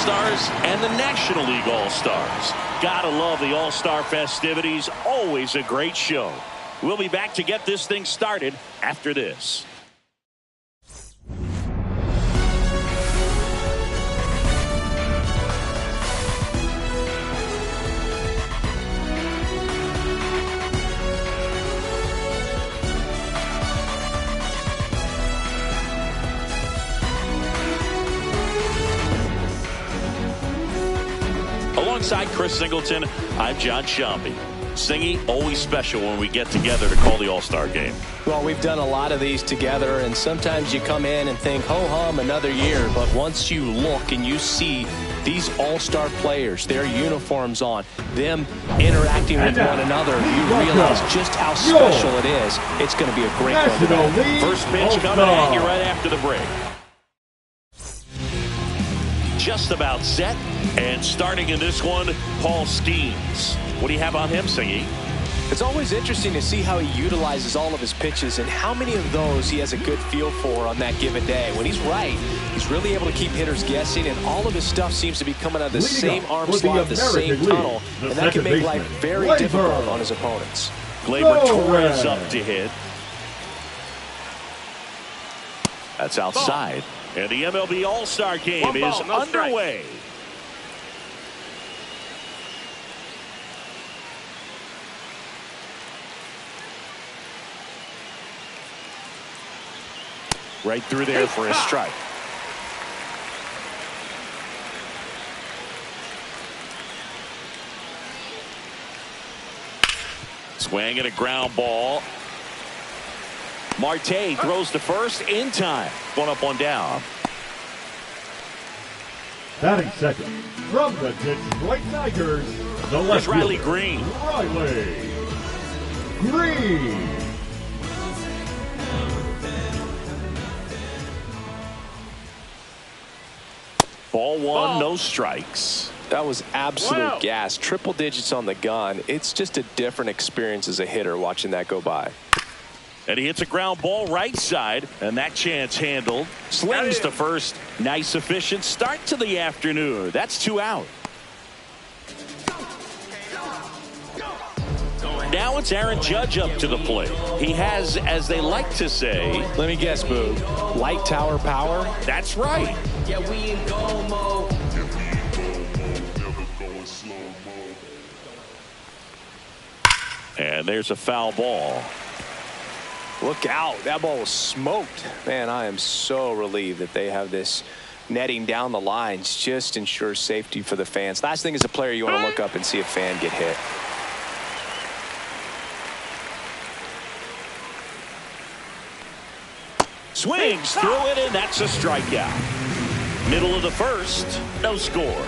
All-Stars and the National League All-Stars. Gotta love the All-Star festivities. Always a great show. We'll be back to get this thing started after this. Alongside Chris Singleton, I'm John Shambi. Singy, always special when we get together to call the All-Star game. Well, we've done a lot of these together, and sometimes you come in and think, ho-hum, another year. But once you look and you see these All-Star players, their uniforms on, them interacting with one another, you realize just how special it is. It's going to be a great one. First pitch coming at you right after the break. Just about set, and starting in this one, Paul Skeens. What do you have on him, Singy? It's always interesting to see how he utilizes all of his pitches and how many of those he has a good feel for on that given day. When he's right, he's really able to keep hitters guessing, and all of his stuff seems to be coming out of the same arm slot, the same tunnel, and that can make life very difficult on his opponents. Gleyber Torres up to hit. That's outside. And the MLB All-Star game is underway. Right through there for a strike. Swing and a ground ball. Marte throws to first in time. One up, one down. Batting second from the Detroit Tigers, the left Riley Green. Riley Green. Ball one, no strikes. That was absolute gas. Triple digits on the gun. It's just a different experience as a hitter watching that go by. And he hits a ground ball right side, and that chance handled. Slings to first. Nice, efficient start to the afternoon. That's 2 out. Now it's Aaron Judge up to the plate. He has, as they like to say, let me guess, Boo, light tower power? That's right. Yeah, we in go mode. And there's a foul ball. Look out. That ball was smoked. Man, I am so relieved that they have this netting down the lines. Just ensures safety for the fans. Last thing as a player, you want to look up and see a fan get hit. Swings through it, and that's a strikeout. Middle of the first, no score.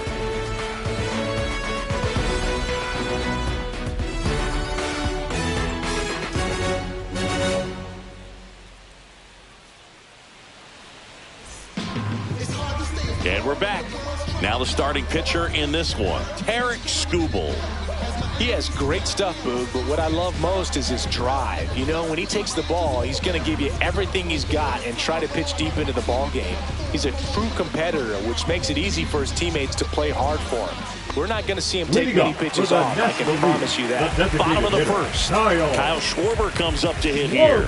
And we're back. Now the starting pitcher in this one, Tarik Skubal. He has great stuff, Boog, but what I love most is his drive. You know, when he takes the ball, he's going to give you everything he's got and try to pitch deep into the ball game. He's a true competitor, which makes it easy for his teammates to play hard for him. We're not going to see him take many pitches off. I can promise you that. Bottom of the first. Kyle Schwarber comes up to hit here.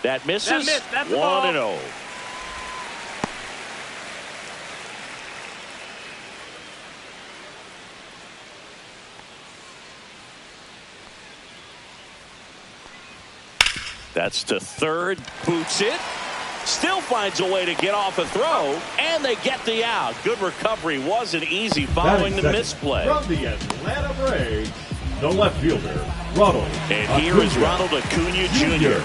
That misses. 1-0. That's to third. Boots it. Still finds a way to get off a throw. And they get the out. Good recovery. Wasn't easy following the misplay. From the Atlanta Braves, the left fielder, Ronald. And here is Ronald Acuna Jr.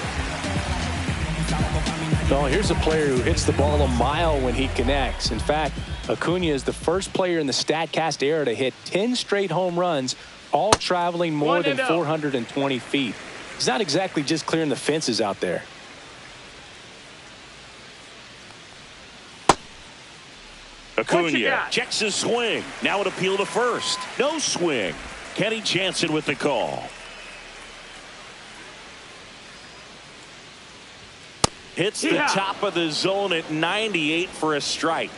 Well, here's a player who hits the ball a mile when he connects. In fact, Acuna is the first player in the StatCast era to hit 10 straight home runs, all traveling more than 420 feet. He's not exactly just clearing the fences out there. Acuna checks his swing. Now an appeal to first. No swing. Kenny Jansen with the call. Hits the top of the zone at 98 for a strike.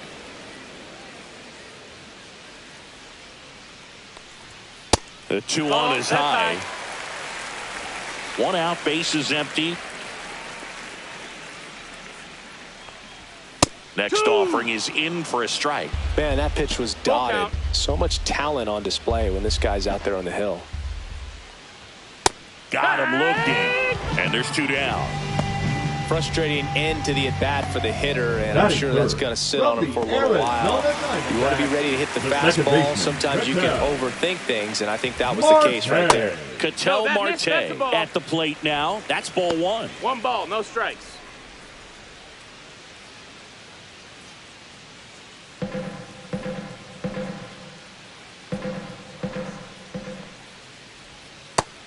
The 2-1 is high. 1 out, base is empty. Next offering is in for a strike. Man, that pitch was dotted. So much talent on display when this guy's out there on the hill. Got him looking. And there's 2 down. Frustrating end to the at-bat for the hitter, and I'm sure that's going to sit on him for a little while. You want to be ready to hit the fastball. Sometimes you can overthink things, and I think that was the case right there. Ketel Marte at the plate now. That's ball 1. 1 ball, no strikes.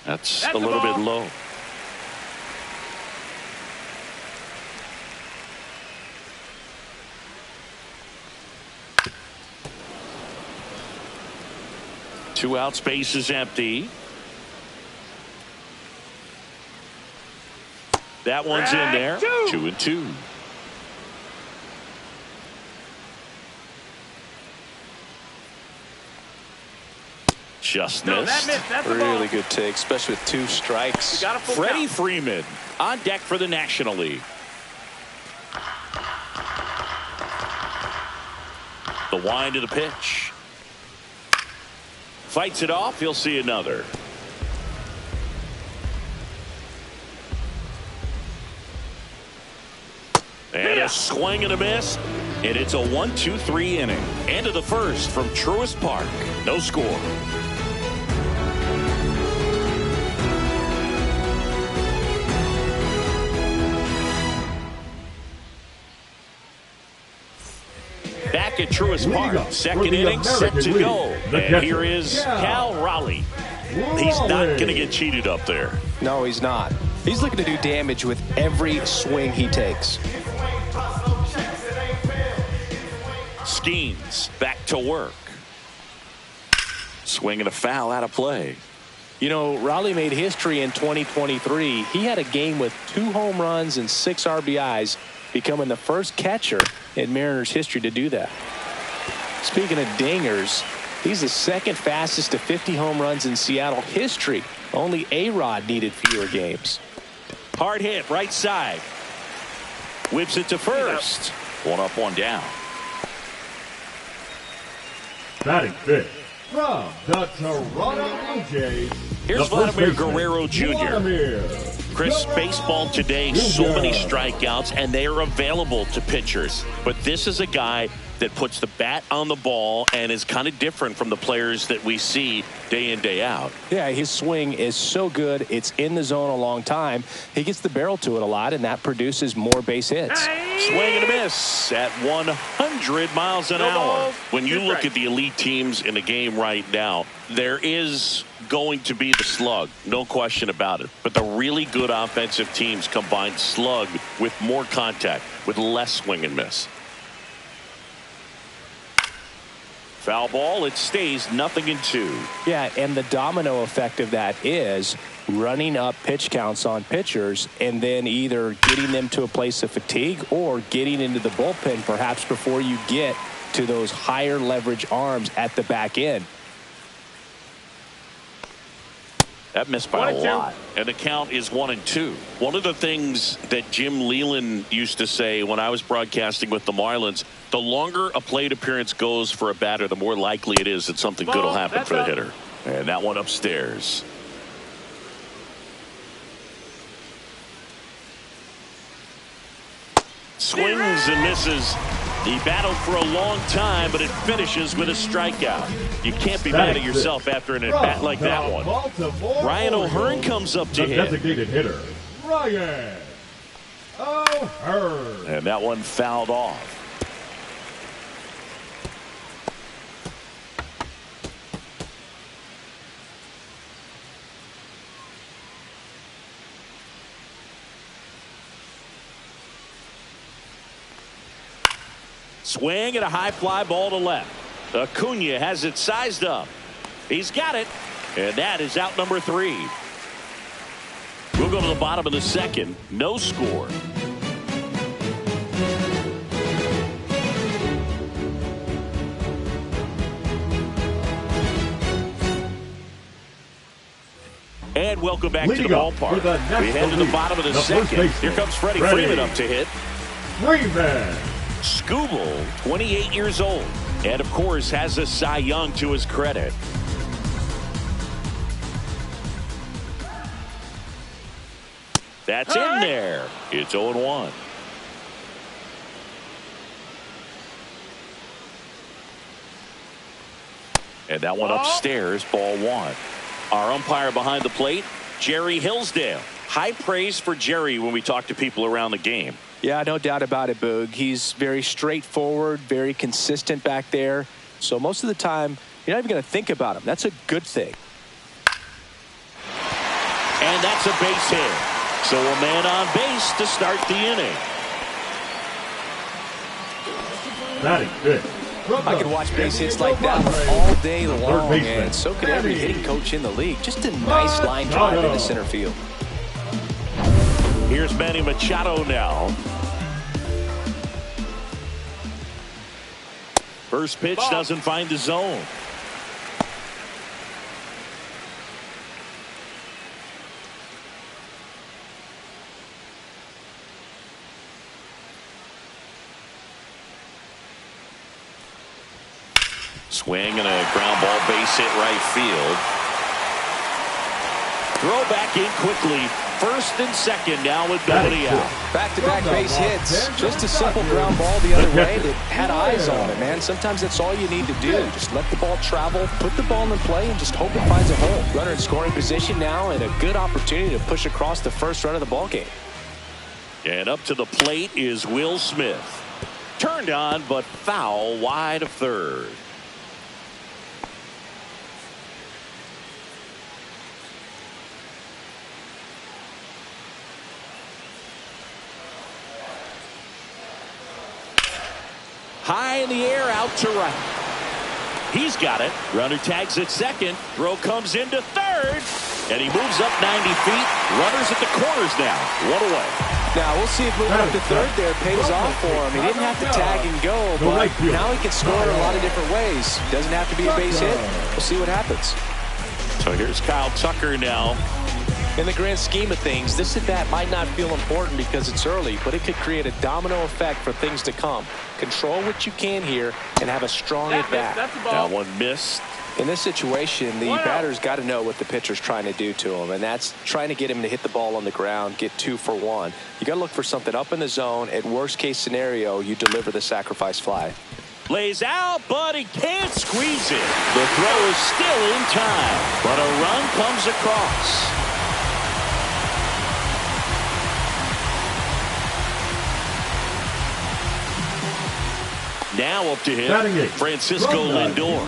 That's a little bit low. Two out, space is empty. That one's in there. 2-2. Just missed. Really good take, especially with 2 strikes. Freddie Freeman on deck for the National League. The wind of the pitch. Fights it off. He'll see another. And a swing and a miss. And it's a 1-2-3 inning. End of the first from Truist Park. No score. Back at Truist Park, second inning set to go. And here is Cal Raleigh. He's not going to get cheated up there. No, he's not. He's looking to do damage with every swing he takes. Skeens back to work. Swing and a foul out of play. You know, Raleigh made history in 2023. He had a game with 2 home runs and 6 RBIs, becoming the first catcher in Mariners history to do that. Speaking of dingers, he's the second fastest to 50 home runs in Seattle history. Only A-Rod needed fewer games. Hard hit right side. Whips it to first. 1 up, 1 down. Batting fifth from the Toronto Blue Jays. Here's Vladimir Guerrero Jr. Chris, baseball today, so many strikeouts, and they are available to pitchers. But this is a guy that puts the bat on the ball and is kind of different from the players that we see day in, day out. Yeah, his swing is so good. It's in the zone a long time. He gets the barrel to it a lot, and that produces more base hits. Swing and a miss at 100 miles an hour. When you look at the elite teams in the game right now, there is going to be the slug, no question about it. But the really good offensive teams combine slug with more contact, with less swing and miss. Foul ball, it stays 0-2. Yeah, and the domino effect of that is running up pitch counts on pitchers and then either getting them to a place of fatigue or getting into the bullpen perhaps before you get to those higher leverage arms at the back end. That missed by a lot. And the count is 1-2. One of the things that Jim Leland used to say when I was broadcasting with the Marlins, the longer a plate appearance goes for a batter, the more likely it is that something good will happen for the hitter. And that one upstairs. Swings and misses. He battled for a long time, but it finishes with a strikeout. You can't be mad at yourself after an at-bat like that one. Ryan O'Hearn comes up to hit. Designated hitter, Ryan O'Hearn. And that one fouled off. Swing and a high fly ball to left. Acuna has it sized up. He's got it. And that is out number 3. We'll go to the bottom of the second. No score. And welcome back to the Leading up ballpark. for the We head to the National bottom of the League, the first second. baseman, Here comes Freddie Freddie Freeman up to hit. Freeman. Skubal, 28 years old. And, of course, has a Cy Young to his credit. That's in there. It's 0-1. And that one upstairs, ball one. Our umpire behind the plate, Jerry Hillsdale. High praise for Jerry when we talk to people around the game. Yeah, no doubt about it, Boog. He's very straightforward, very consistent back there. So most of the time, you're not even going to think about him. That's a good thing. And that's a base hit. So a man on base to start the inning. Batting fifth. I could watch base hits like that all day long, and so could every hitting coach in the league. Just a nice line drive into center field. Here's Manny Machado now. First pitch doesn't find the zone. Swing and a ground ball, base hit right field. Throw back in quickly. First and second now with nobody out. Back-to-back base hits. Just a simple ground ball the other way that had eyes on it, man. Sometimes that's all you need to do. Just let the ball travel, put the ball in play, and just hope it finds a hole. Runner in scoring position now, and a good opportunity to push across the first run of the ball game. And up to the plate is Will Smith. Turned on, but foul wide of third. High in the air, out to right. He's got it. Runner tags at second. Throw comes into third. And he moves up 90 feet. Runners at the corners now. One away. Now, we'll see if moving up to third there pays off for him. He didn't have to tag and go, but now he can score in a lot of different ways. Doesn't have to be a base hit. We'll see what happens. So here's Kyle Tucker now. In the grand scheme of things, this at-bat might not feel important because it's early, but it could create a domino effect for things to come. Control what you can here and have a strong at-bat. That one missed. In this situation, the batter's got to know what the pitcher's trying to do to him, and that's trying to get him to hit the ball on the ground, get 2 for 1. You got to look for something up in the zone. At worst-case scenario, you deliver the sacrifice fly. Lays out, but he can't squeeze it. The throw is still in time, but a run comes across. Now up to him, Francisco Lindor.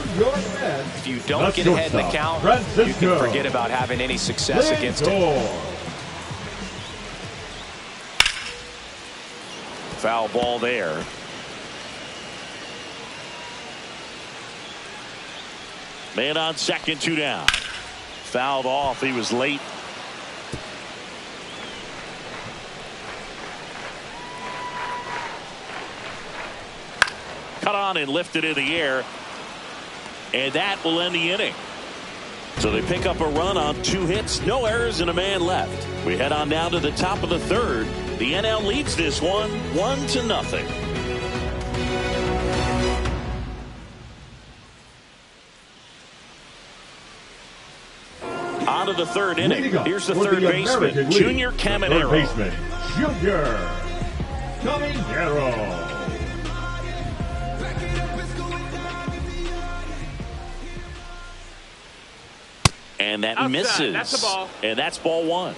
If you don't get ahead in the count, you can forget about having any success against him. Foul ball there. Man on second, 2 down. Fouled off. He was late. Cut on and lifted in the air. And that will end the inning. So they pick up a run on 2 hits, no errors, and a man left. We head on down to the top of the third. The NL leads this one 1-0. On to the third inning. Here's the third baseman, Junior Caminero. Junior Caminero. And that misses. That's a ball. And that's ball 1.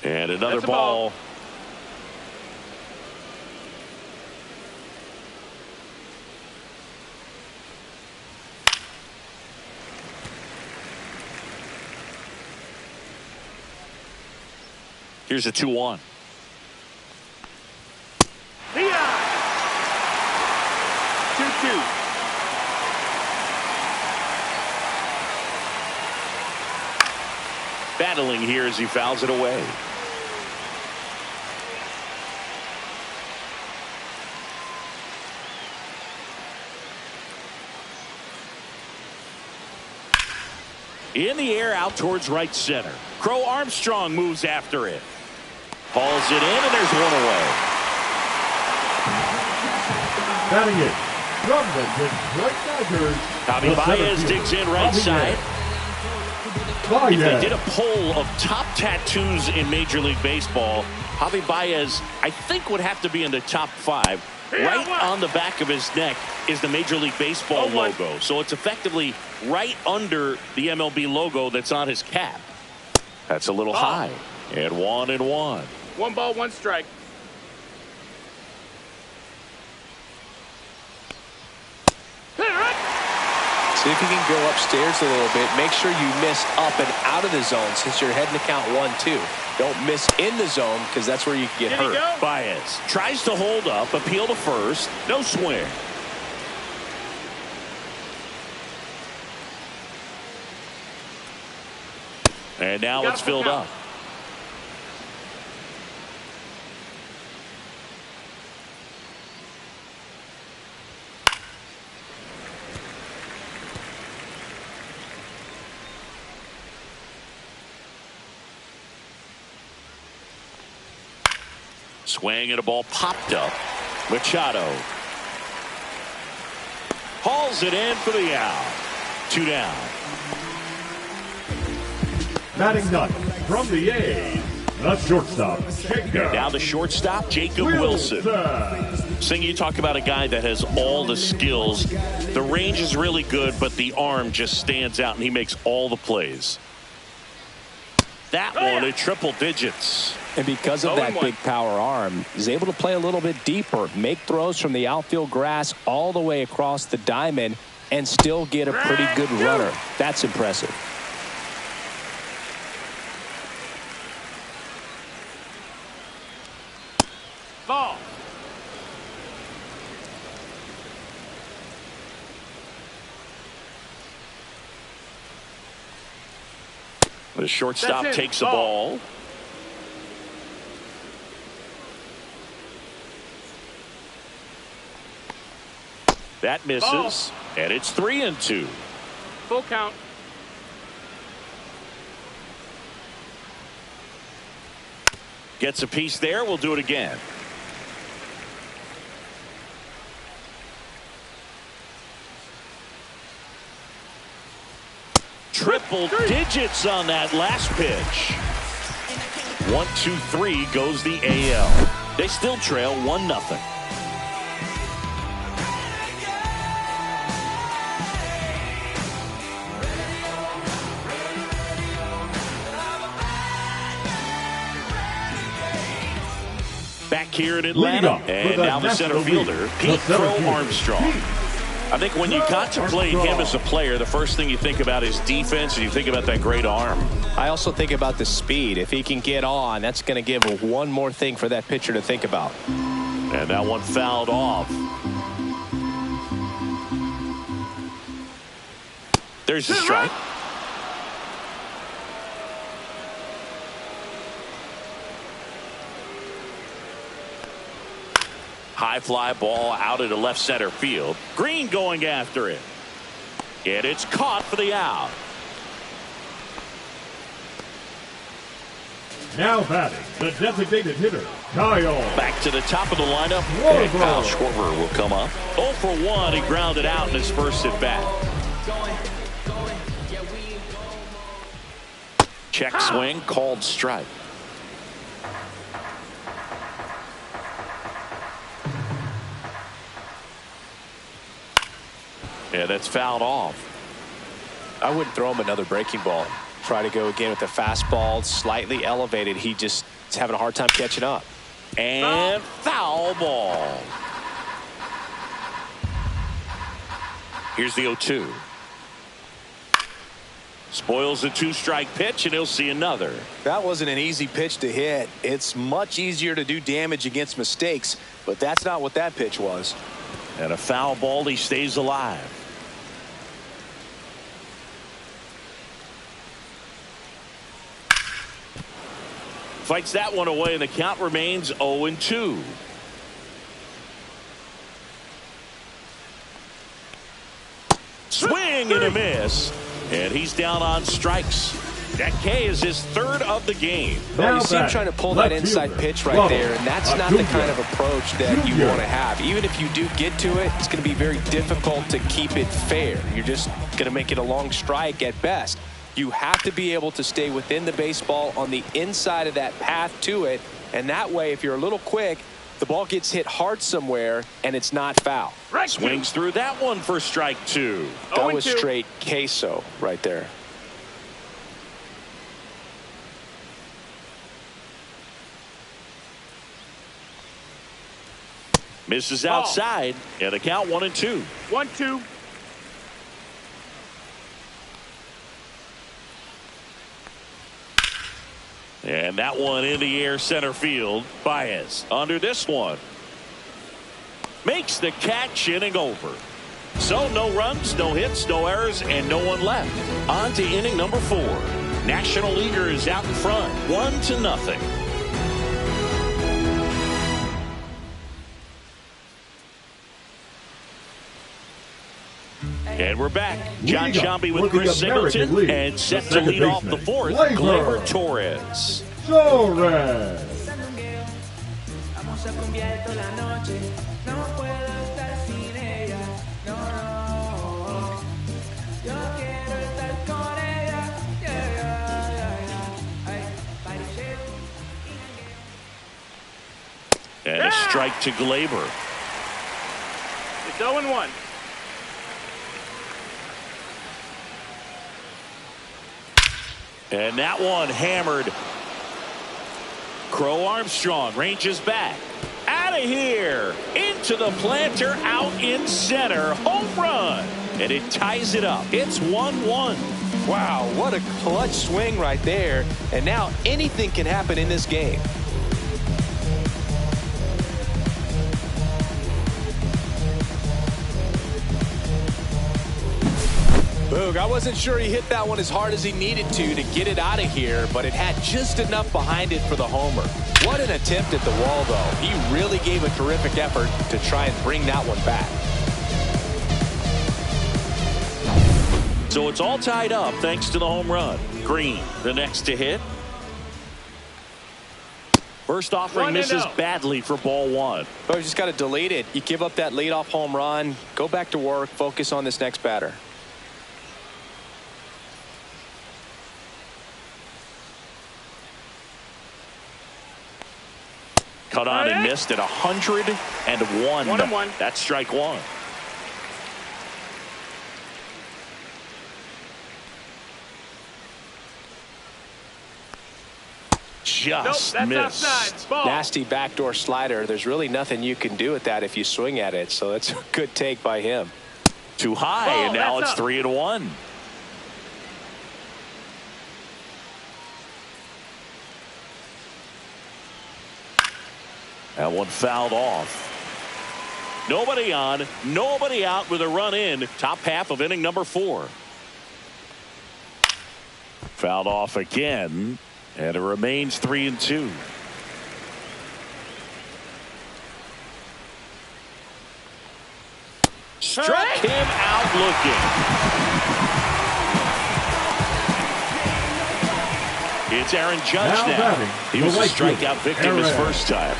And another ball. Here's a 2-1. 2-2. Battling here as he fouls it away. In the air out towards right center. Crow Armstrong moves after it. Hauls it in, and there's one away. Batting it from the Detroit Tigers. Javi Baez digs in right side. If they did a poll of top tattoos in Major League Baseball, Javi Baez, I think, would have to be in the top 5. Right on the back of his neck is the Major League Baseball logo. So it's effectively right under the MLB logo that's on his cap. That's a little high. And 1-1. 1 ball, 1 strike. See if you can go upstairs a little bit. Make sure you miss up and out of the zone since you're heading to count 1-2. Don't miss in the zone because that's where you can get hurt. Baez tries to hold up, appeal to first. No swing. And now it's filled up. Swing and a ball popped up. Machado hauls it in for the out. 2 down. Batting ninth from the A's, the shortstop, Jacob. Now the shortstop, Jacob Wilson. Sing, you talk about a guy that has all the skills. The range is really good, but the arm just stands out, and he makes all the plays. That one at triple digits. And because of that big power arm, he's able to play a little bit deeper, make throws from the outfield grass all the way across the diamond, and still get a pretty good runner. That's impressive. Ball. The shortstop takes the ball. That misses, and it's 3-2. Full count. Gets a piece there. We'll do it again. Triple digits on that last pitch. 1-2-3 goes the AL. They still trail 1-0. Back here in Atlanta, and now the center fielder, Pete Crow Armstrong. I think when you contemplate him as a player, the first thing you think about is defense, and you think about that great arm. I also think about the speed. If he can get on, that's going to give one more thing for that pitcher to think about. And that one fouled off. There's the strike. High fly ball out into left center field. Green going after it. And it's caught for the out. Now batting, the designated hitter, Kyle. Back to the top of the lineup. And Kyle Schwarber will come up. 0 for 1. He grounded out in his first at bat. Check swing, called strike. Yeah, that's fouled off. I wouldn't throw him another breaking ball. Try to go again with the fastball, slightly elevated. He just is having a hard time catching up. And foul ball. Here's the 0-2. Spoils the 2-strike pitch, and he'll see another. That wasn't an easy pitch to hit. It's much easier to do damage against mistakes, but that's not what that pitch was. And a foul ball, he stays alive. Fights that one away, and the count remains 0-2. Swing and a miss. And he's down on strikes. That K is his third of the game. Well, you see him trying to pull that inside pitch right there, and that's not the kind of approach that you want to have. Even if you do get to it, it's going to be very difficult to keep it fair. You're just going to make it a long strike at best. You have to be able to stay within the baseball on the inside of that path to it, and that way, if you're a little quick, the ball gets hit hard somewhere, and it's not foul. Swings through that one for strike 2. That was straight queso right there. Misses outside, and the count 1-2. 1-2. And that one in the air center field. Baez under this one. Makes the catch, inning over. So no runs, no hits, no errors, and no one left. On to inning number 4. National Leaguers out in front, 1-0. And we're back. John Sciambi with Chris Singleton, and set to lead off the 4th, Gleyber Torres. And a strike to Gleyber. It's 0-1. And that one hammered. Crow Armstrong ranges back. Out of here. Into the planter, out in center. Home run. And it ties it up. It's 1-1. Wow, what a clutch swing right there. And now anything can happen in this game. Boog, I wasn't sure he hit that one as hard as he needed to get it out of here, but it had just enough behind it for the homer. What an attempt at the wall, though. He really gave a terrific effort to try and bring that one back. So it's all tied up thanks to the home run. Green, the next to hit. First offering misses badly for ball 1. But you just got to delete it. You give up that leadoff home run, go back to work, focus on this next batter. Cut on and missed at 101. 1-1. That's strike 1. Just nope, that's missed. Outside. Ball. Nasty backdoor slider. There's really nothing you can do with that if you swing at it. So that's a good take by him. Too high, and now it's 3-1. That one fouled off. Nobody on, nobody out with a run in. Top half of inning number 4. Fouled off again, and it remains 3-2. Struck him out looking. It's Aaron Judge now. He was a strikeout victim his first time.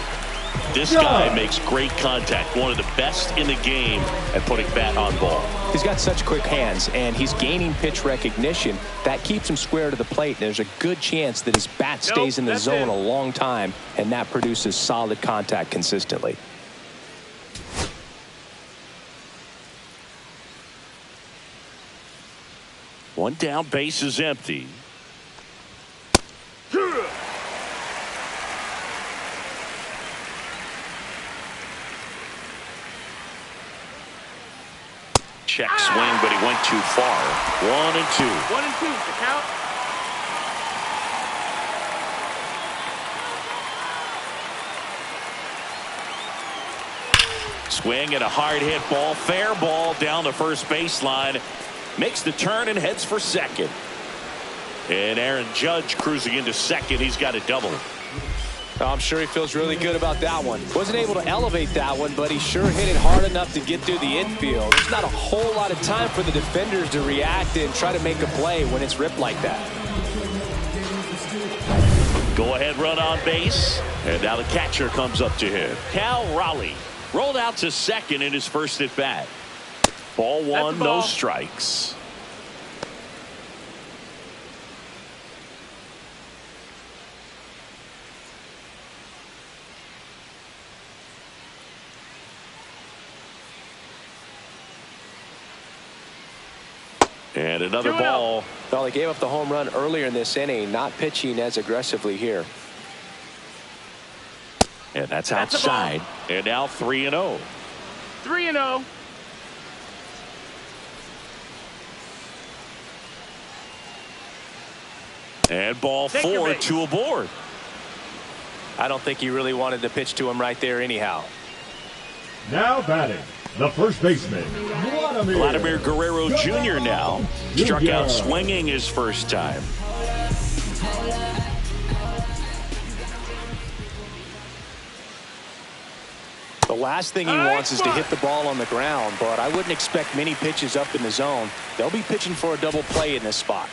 This guy makes great contact. One of the best in the game at putting bat on ball. He's got such quick hands, and he's gaining pitch recognition. That keeps him square to the plate. And there's a good chance that his bat stays in the zone a long time, and that produces solid contact consistently. One down, base is empty. Check swing, but he went too far. 1-2. 1-2. The count. Swing and a hard hit ball. Fair ball down the first baseline. Makes the turn and heads for second. And Aaron Judge cruising into second. He's got a double. I'm sure he feels really good about that one. Wasn't able to elevate that one, but he sure hit it hard enough to get through the infield. There's not a whole lot of time for the defenders to react and try to make a play when it's ripped like that. Go ahead run on base. And now the catcher comes up to him. Cal Raleigh rolled out to second in his first at bat. Ball one, no strikes. And another ball. Well, he gave up the home run earlier in this inning, not pitching as aggressively here. And that's outside. And now 3-0. 3-0. And ball four, 2 aboard. I don't think he really wanted to pitch to him right there anyhow. Now batting, the first baseman, Vladimir Guerrero Jr. now. Struck out swinging his first time. The last thing he wants is to hit the ball on the ground, but I wouldn't expect many pitches up in the zone. They'll be pitching for a double play in this spot.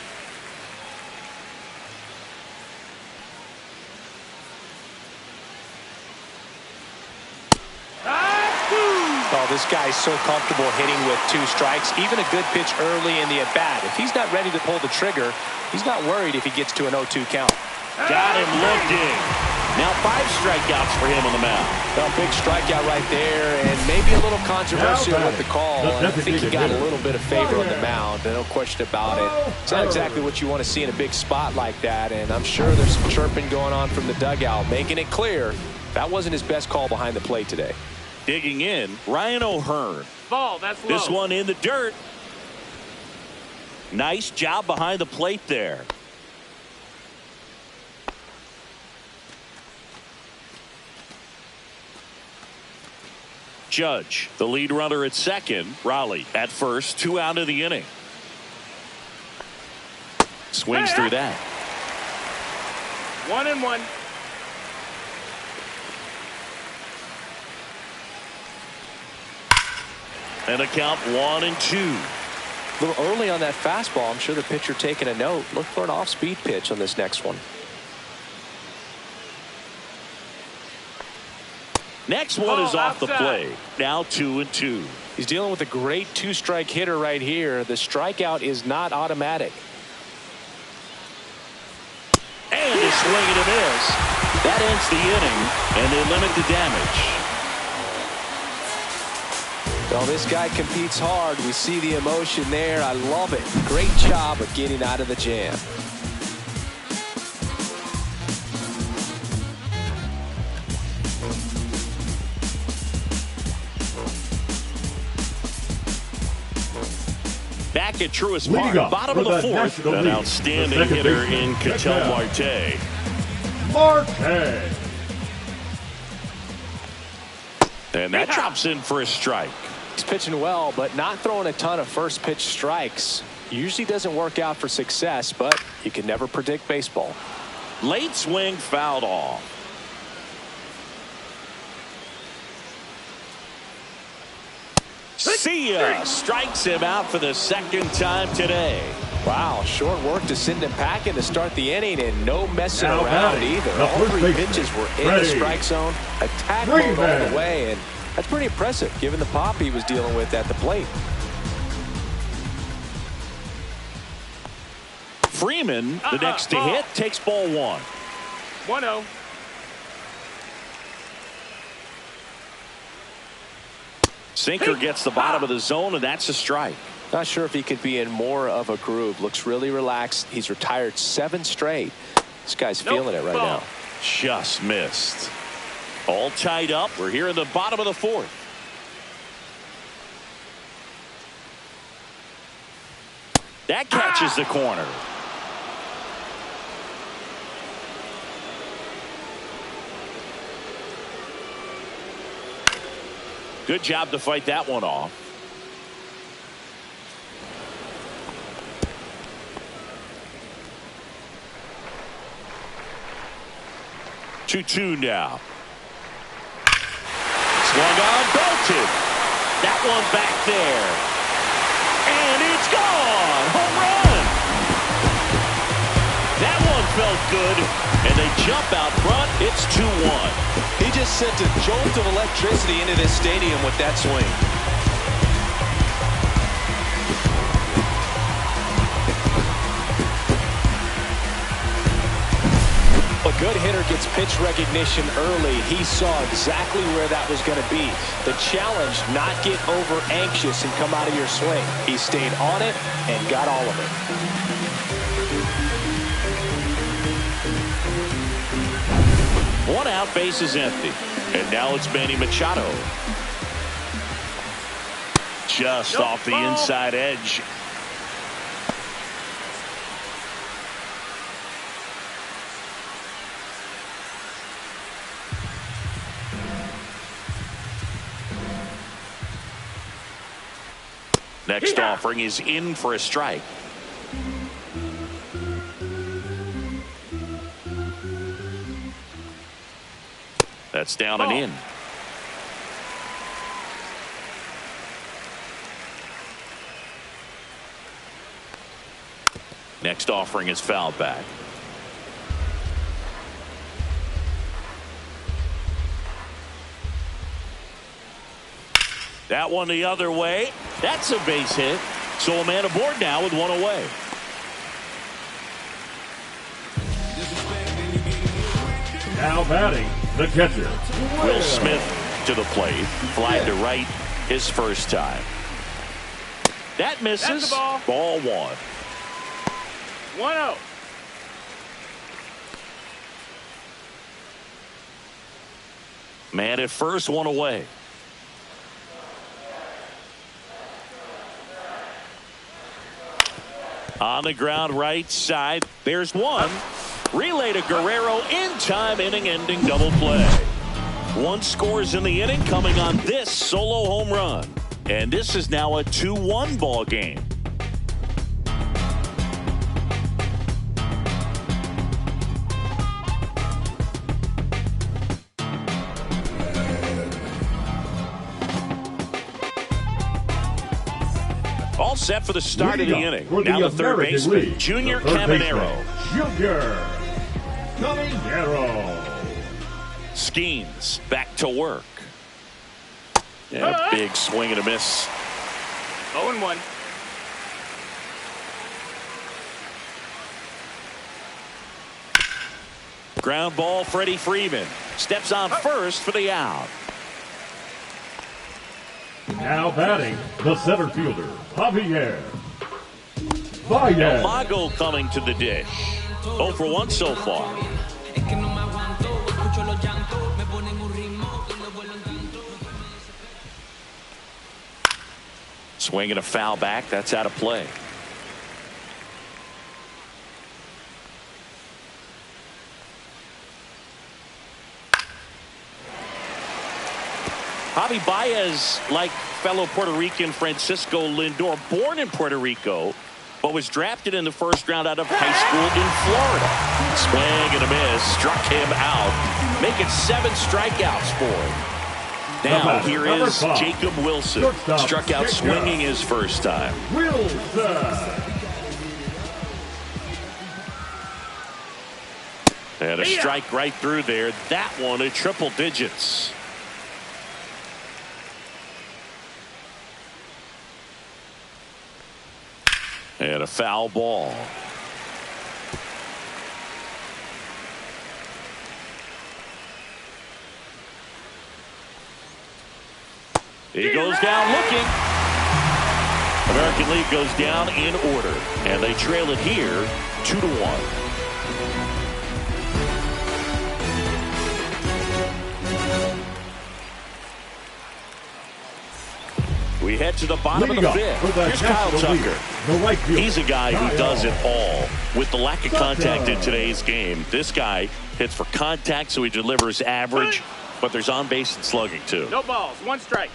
Oh, this guy's so comfortable hitting with 2 strikes. Even a good pitch early in the at-bat. If he's not ready to pull the trigger, he's not worried if he gets to an 0-2 count. Got him looking. Now 5 strikeouts for him on the mound. A big strikeout right there, and maybe a little controversial with the call. I think he got a little bit of favor on the mound, no question about it. It's not exactly what you want to see in a big spot like that, and I'm sure there's some chirping going on from the dugout, making it clear that wasn't his best call behind the plate today. Digging in, Ryan O'Hearn. Ball, that's low. This one in the dirt. Nice job behind the plate there. Judge, the lead runner at second. Raleigh at first, 2 out of the inning. Swings through that. 1-1. And a count 1-2. A little early on that fastball. I'm sure the pitcher taking a note. Look for an off-speed pitch on this next one. Next one is off the plate. Now 2-2. He's dealing with a great 2-strike hitter right here. The strikeout is not automatic. And a swing and a miss. That ends the inning, and they limit the damage. Well, this guy competes hard. We see the emotion there. I love it. Great job of getting out of the jam. Back at Truist Park, bottom of the fourth, an outstanding hitter in Ketel Marte. And that drops in for a strike. He's pitching well, but not throwing a ton of first pitch strikes. Usually doesn't work out for success, but you can never predict baseball. Late swing fouled off. See ya. Strikes him out for the second time today. Wow, short work to send him packing to start the inning, and no messing around either. All 3 pitches were in the strike zone. Attack mode all the way, and that's pretty impressive given the pop he was dealing with at the plate. Freeman, the next to hit, takes ball 1. 1-0. Sinker gets the bottom of the zone, and that's a strike. Not sure if he could be in more of a groove. Looks really relaxed. He's retired 7 straight. This guy's feeling it right now. Just missed. All tied up. We're here in the bottom of the fourth. That catches the corner. Good job to fight that one off. 2-2 now. Swung on, belted. That one back there. And it's gone. Home run. That one felt good. And they jump out front. It's 2-1. He just sent a jolt of electricity into this stadium with that swing. A good hitter gets pitch recognition early. He saw exactly where that was going to be. The challenge, not get over anxious and come out of your swing. He stayed on it and got all of it. One out, base is empty. And now it's Manny Machado. Just off the inside edge. Next offering is in for a strike. That's down and in. Next offering is fouled back. That one the other way. That's a base hit. So a man aboard now with one away. Now batting, the catcher, Will Smith to the plate. Fly to right his first time. That misses. That's the ball. Ball one. 1-0. Man at first, one away. On the ground right side. There's one. Relay to Guerrero in time, inning-ending double play. One scores in the inning coming on this solo home run. And this is now a 2-1 ball game. All set for the start of the inning. Now the third baseman, Junior Caminero. Junior Caminero. Skeens back to work. Yeah, big swing and a miss. 0-1. Ground ball, Freddie Freeman. Steps on first for the out. Now batting, the center fielder, Javier Baez. Mago coming to the dish. 0 for 1 so far. Swing and a foul back. That's out of play. Javi Baez, like fellow Puerto Rican Francisco Lindor, born in Puerto Rico, but was drafted in the first round out of high school in Florida. Swing and a miss, struck him out, making 7 strikeouts for him. Now here is Jacob Wilson, struck out swinging his first time. Wilson. And a strike right through there. That one at triple digits. And a foul ball. He goes down looking. American League goes down in order. And they trail it here 2-1. We head to the bottom of the fifth. Here's Kyle Tucker. He's a guy who does it all. With the lack of contact in today's game, this guy hits for contact, so he delivers average, but there's on base and slugging too. No balls, 1 strike.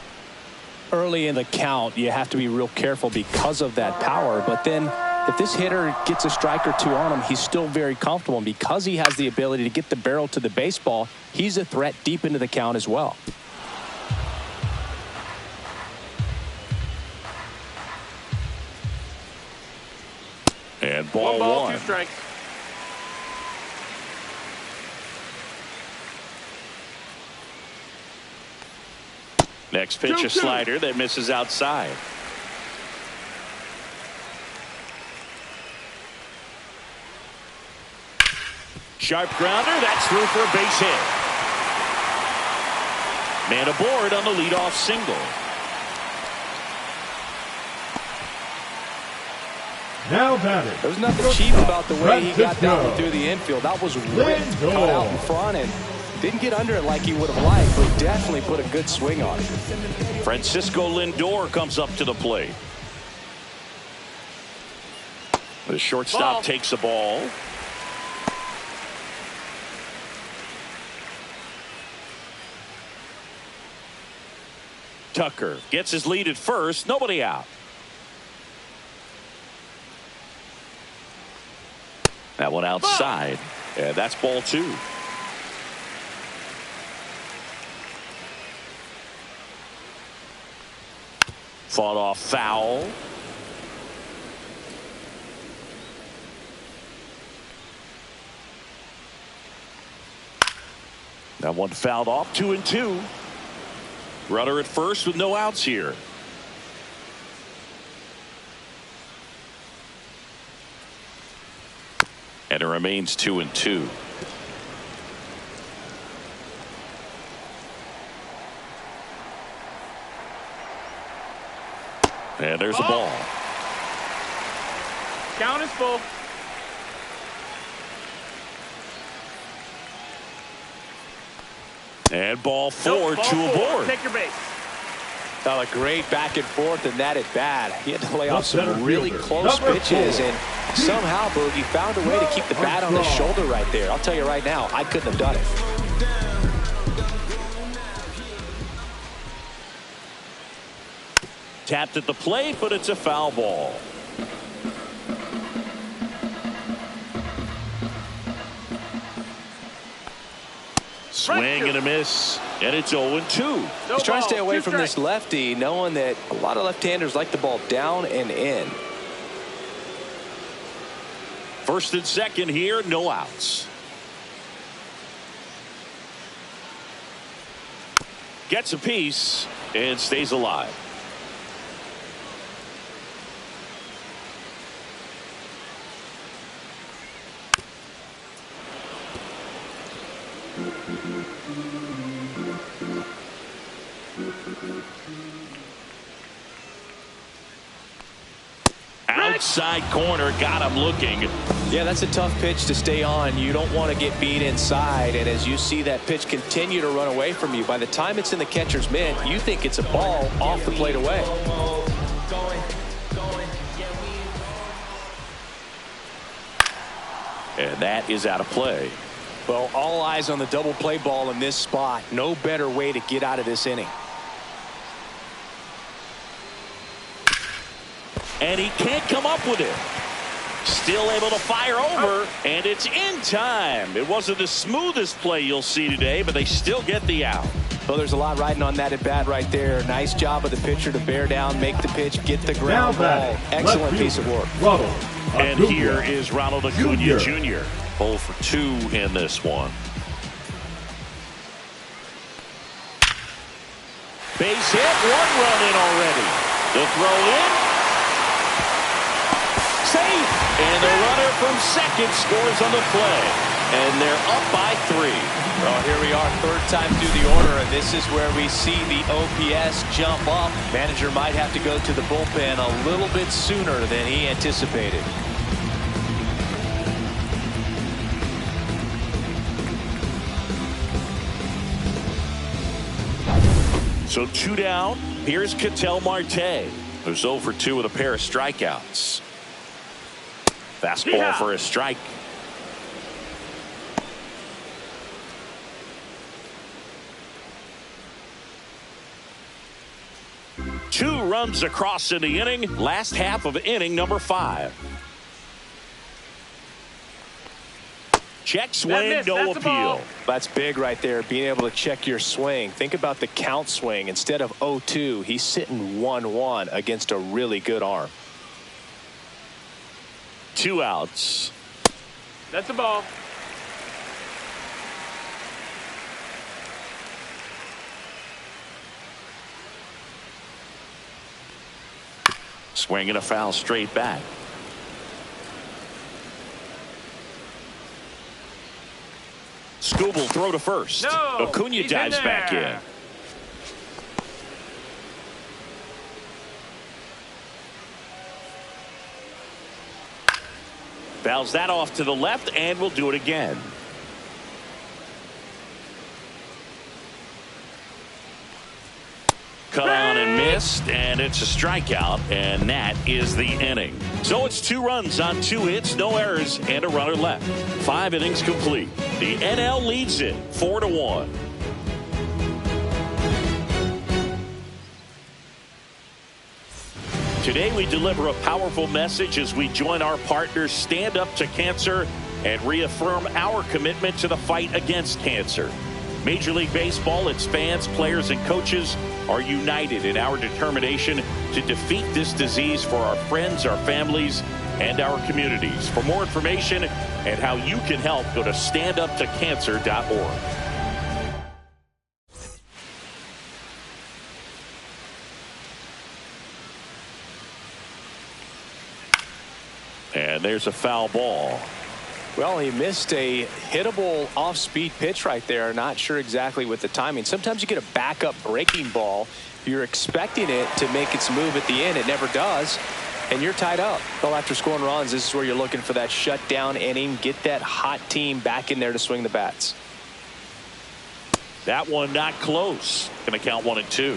Early in the count, you have to be real careful because of that power, but then if this hitter gets a strike or two on him, he's still very comfortable. And because he has the ability to get the barrel to the baseball, he's a threat deep into the count as well. And ball one. 2 strikes. Next pitch, a slider that misses outside. Sharp grounder, that's through for a base hit. Man aboard on the leadoff single. Now batting. There was nothing cheap about the way he got down through the infield. That was ripped, cut out in front, and didn't get under it like he would have liked, but definitely put a good swing on it. Francisco Lindor comes up to the plate. The shortstop takes the ball. Tucker gets his lead at first. Nobody out. That one outside. And that's ball 2. Fought off foul. That one fouled off. 2-2. Runner at first with no outs here. And it remains 2-2. And there's a ball. Count is full. And ball 4, 2 aboard. Take your base. A great back and forth in that at bat. He had to lay off some really close pitches, and somehow Boogie found a way to keep the bat on his shoulder right there. I'll tell you right now, I couldn't have done it. Tapped at the plate, but it's a foul ball. Swing and a miss, and it's 0-2. He's trying to stay away from this lefty, knowing that a lot of left-handers like the ball down and in. First and second here, no outs. Gets a piece and stays alive. Outside corner, got him looking. Yeah, that's a tough pitch to stay on. You don't want to get beat inside, and as you see that pitch continue to run away from you, by the time it's in the catcher's mitt, you think it's a ball off the plate away. And that is out of play. Well, all eyes on the double play ball in this spot. No better way to get out of this inning. And he can't come up with it. Still able to fire over, and it's in time. It wasn't the smoothest play you'll see today, but they still get the out. Well, there's a lot riding on that at bat right there. Nice job of the pitcher to bear down, make the pitch, get the ground ball. Excellent piece of work. And here is Ronald Acuna Jr. 0 for 2 in this one. Base hit, 1 run in already. The throw in. Safe. And the runner from second scores on the play. And they're up by 3. Well, here we are, third time through the order, and this is where we see the OPS jump up. Manager might have to go to the bullpen a little bit sooner than he anticipated. So 2 down. Here's Ketel Marte, who's 0 for 2 with a pair of strikeouts. Fastball for a strike. Two runs across in the inning. Last half of inning number 5. Check swing, no appeal. That's big right there, being able to check your swing. Think about the count swing. Instead of 0-2, he's sitting 1-1 against a really good arm. 2 outs. That's a ball. Swinging a foul straight back. Scoob will throw to first. No, Acuna dives back in. Fouls that off to the left, and we'll do it again. Cut on and missed, and it's a strikeout, and that is the inning. So it's 2 runs on 2 hits, no errors, and a runner left. 5 innings complete. The NL leads it 4-1. Today we deliver a powerful message as we join our partners Stand Up to Cancer and reaffirm our commitment to the fight against cancer. Major League Baseball, its fans, players, and coaches are united in our determination to defeat this disease for our friends, our families, and our communities. For more information and how you can help, go to standuptocancer.org. And there's a foul ball. Well, he missed a hittable off-speed pitch right there. Not sure exactly with the timing. Sometimes you get a backup breaking ball. You're expecting it to make its move at the end. It never does. And you're tied up. Well, after scoring runs, this is where you're looking for that shutdown inning. Get that hot team back in there to swing the bats. That one not close. Going to count 1-2.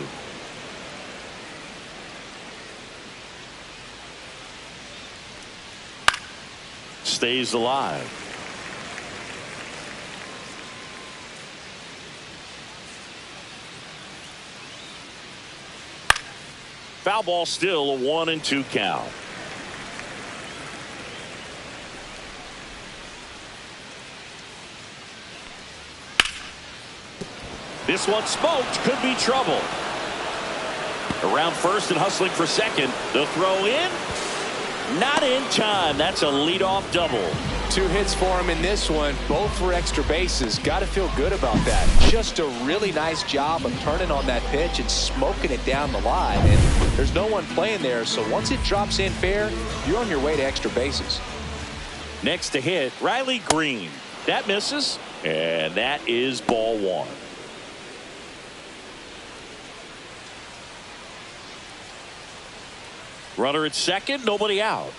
Stays alive. Foul ball, still a 1-2 count. This one smoked, could be trouble. Around first and hustling for second. The throw in. Not in time. That's a leadoff double. 2 hits for him in this one, both for extra bases. Got to feel good about that. Just a really nice job of turning on that pitch and smoking it down the line. And there's no one playing there, so once it drops in fair, you're on your way to extra bases. Next to hit, Riley Green. That misses, and that is ball 1. Runner at second, nobody out.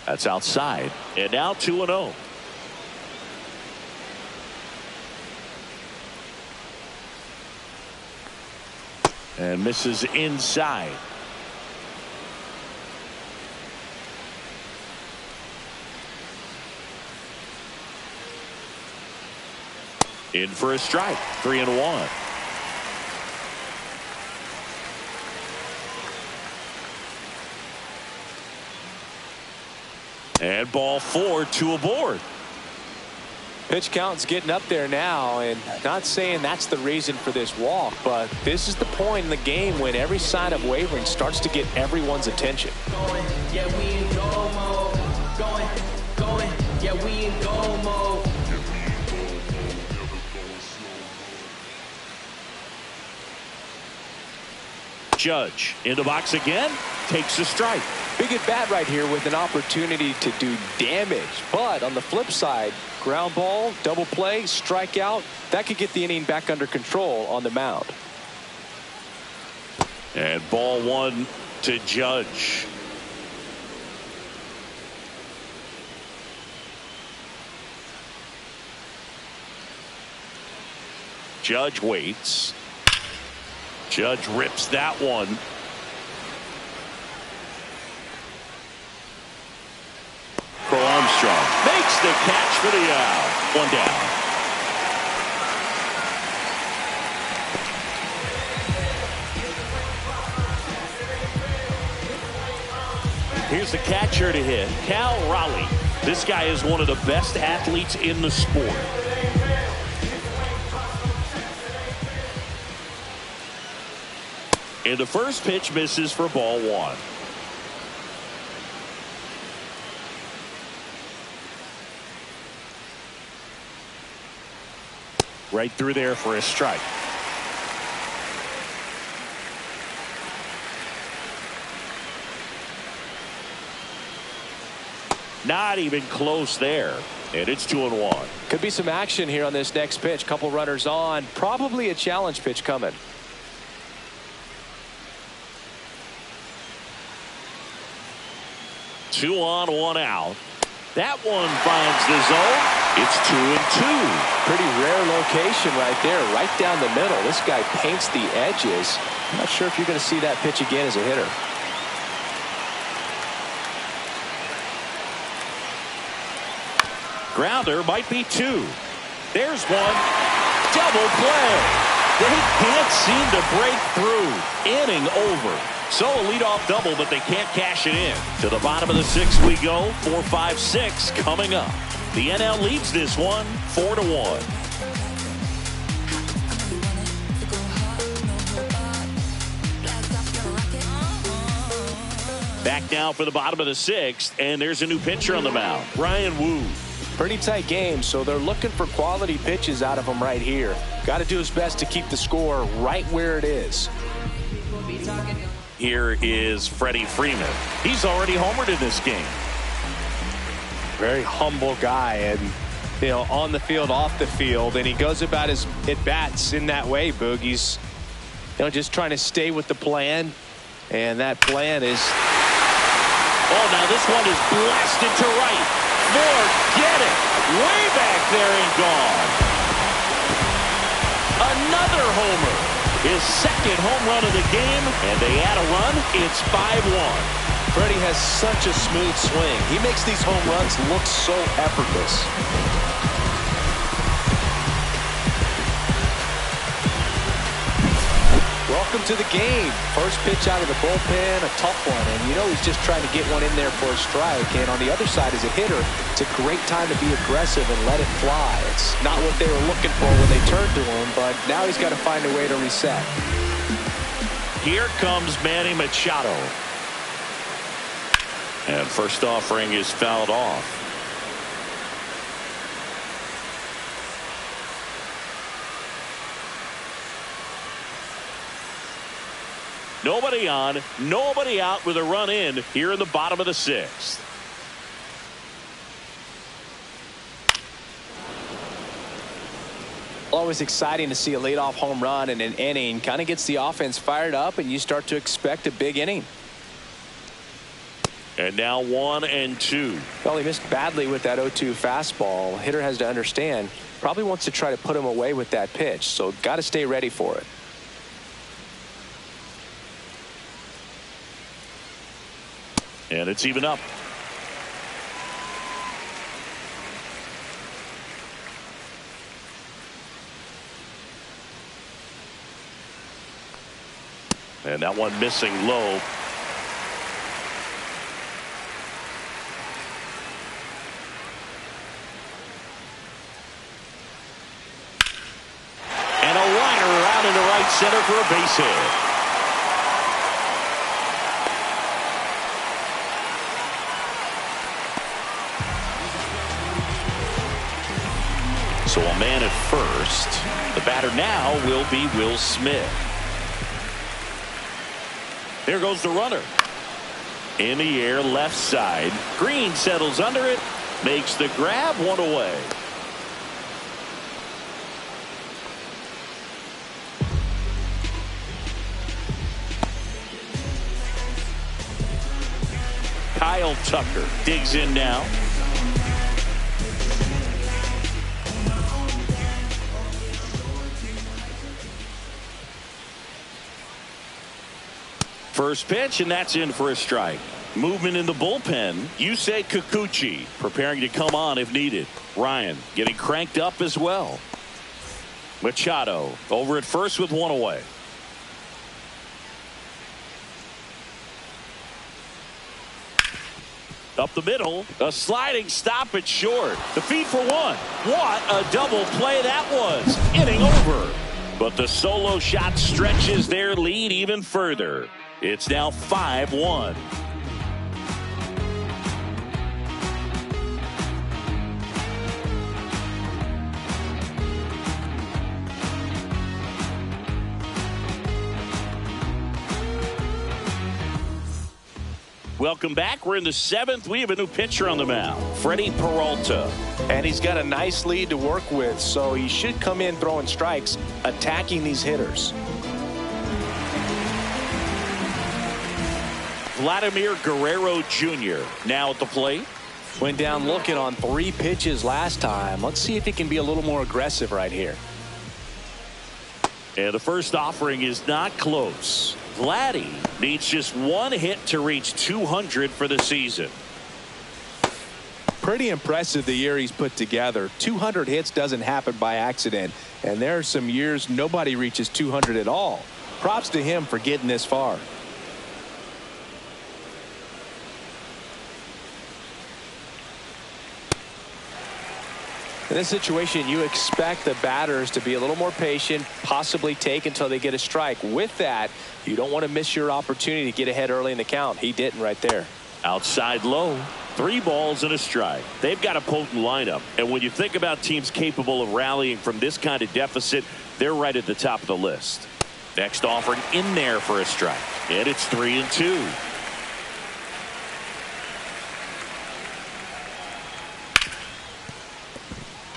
That's outside. And now 2-0. And misses inside. In for a strike. 3-1. And ball 4, 2 aboard. Pitch count's getting up there now, and not saying that's the reason for this walk, but this is the point in the game when every sign of wavering starts to get everyone's attention. Yeah, we in go mode. Going. Yeah, we in go mode. Judge in the box again, takes a strike. Big at bat right here with an opportunity to do damage. But on the flip side, ground ball, double play, strikeout, that could get the inning back under control on the mound. And ball 1 to Judge. Judge waits. Judge rips that one. Armstrong makes the catch for the out. 1 down. Here's the catcher to hit, Cal Raleigh. This guy is one of the best athletes in the sport. And the first pitch misses for ball one. Right through there for a strike. Not even close there. And it's 2-1. Could be some action here on this next pitch. Couple runners on. Probably a challenge pitch coming. 2 on, 1 out. That one finds the zone. It's 2-2. Pretty rare location right there, right down the middle. This guy paints the edges. I'm not sure if you're going to see that pitch again as a hitter. Grounder might be 2. There's one. Double play. They can't seem to break through. Inning over. So a leadoff double, but they can't cash it in. To the bottom of the 6th we go. 4, 5, 6 coming up. The NL leads this one 4-1. Back now for the bottom of the 6th, and there's a new pitcher on the mound, Ryan Wu. Pretty tight game, so they're looking for quality pitches out of him right here. Got to do his best to keep the score right where it is. Here is Freddie Freeman. He's already homered in this game. Very humble guy, and you know, on the field, off the field, and he goes about his at-bats in that way, Boog. He's just trying to stay with the plan, and that plan is... Oh, now this one is blasted to right. Forget it. Way back there and gone. Another homer. His second home run of the game, and they add a run. It's 5-1. Freddie has such a smooth swing. He makes these home runs look so effortless. Welcome to the game. First pitch out of the bullpen, a tough one. And you know he's just trying to get one in there for a strike. And on the other side as a hitter, it's a great time to be aggressive and let it fly. It's not what they were looking for when they turned to him, but now he's got to find a way to reset. Here comes Manny Machado. And first offering is fouled off. Nobody on, nobody out with a run in here in the bottom of the 6th. Always exciting to see a leadoff home run in an inning. Kind of gets the offense fired up, and you start to expect a big inning. And now 1-2. Well, he missed badly with that 0-2 fastball. Hitter has to understand, probably wants to try to put him away with that pitch, so got to stay ready for it. And it's even up. And that one missing low. And a liner out into right center for a base hit. So a man at first. The batter now will be Will Smith. There goes the runner. In the air, left side. Green settles under it. Makes the grab, 1 away. Kyle Tucker digs in now. First pitch, and that's in for a strike. Movement in the bullpen. Yusei Kikuchi preparing to come on if needed. Ryan getting cranked up as well. Machado over at first with 1 away. Up the middle, a sliding stop at short. The feed for one. What a double play that was. Inning over. But the solo shot stretches their lead even further. It's now 5-1. Welcome back. We're in the 7th. We have a new pitcher on the mound, Freddie Peralta. And he's got a nice lead to work with, so he should come in throwing strikes, attacking these hitters. Vladimir Guerrero Jr. now at the plate. Went down looking on 3 pitches last time. Let's see if he can be a little more aggressive right here. And the first offering is not close. Vladdy needs just 1 hit to reach 200 for the season. Pretty impressive the year he's put together. 200 hits doesn't happen by accident, and there are some years nobody reaches 200 at all. Props to him for getting this far. In this situation, you expect the batters to be a little more patient, possibly take until they get a strike. With that, you don't want to miss your opportunity to get ahead early in the count. He didn't right there. Outside low, 3 balls and a strike. They've got a potent lineup, and when you think about teams capable of rallying from this kind of deficit, they're right at the top of the list. Next offering in there for a strike, and it's 3-2.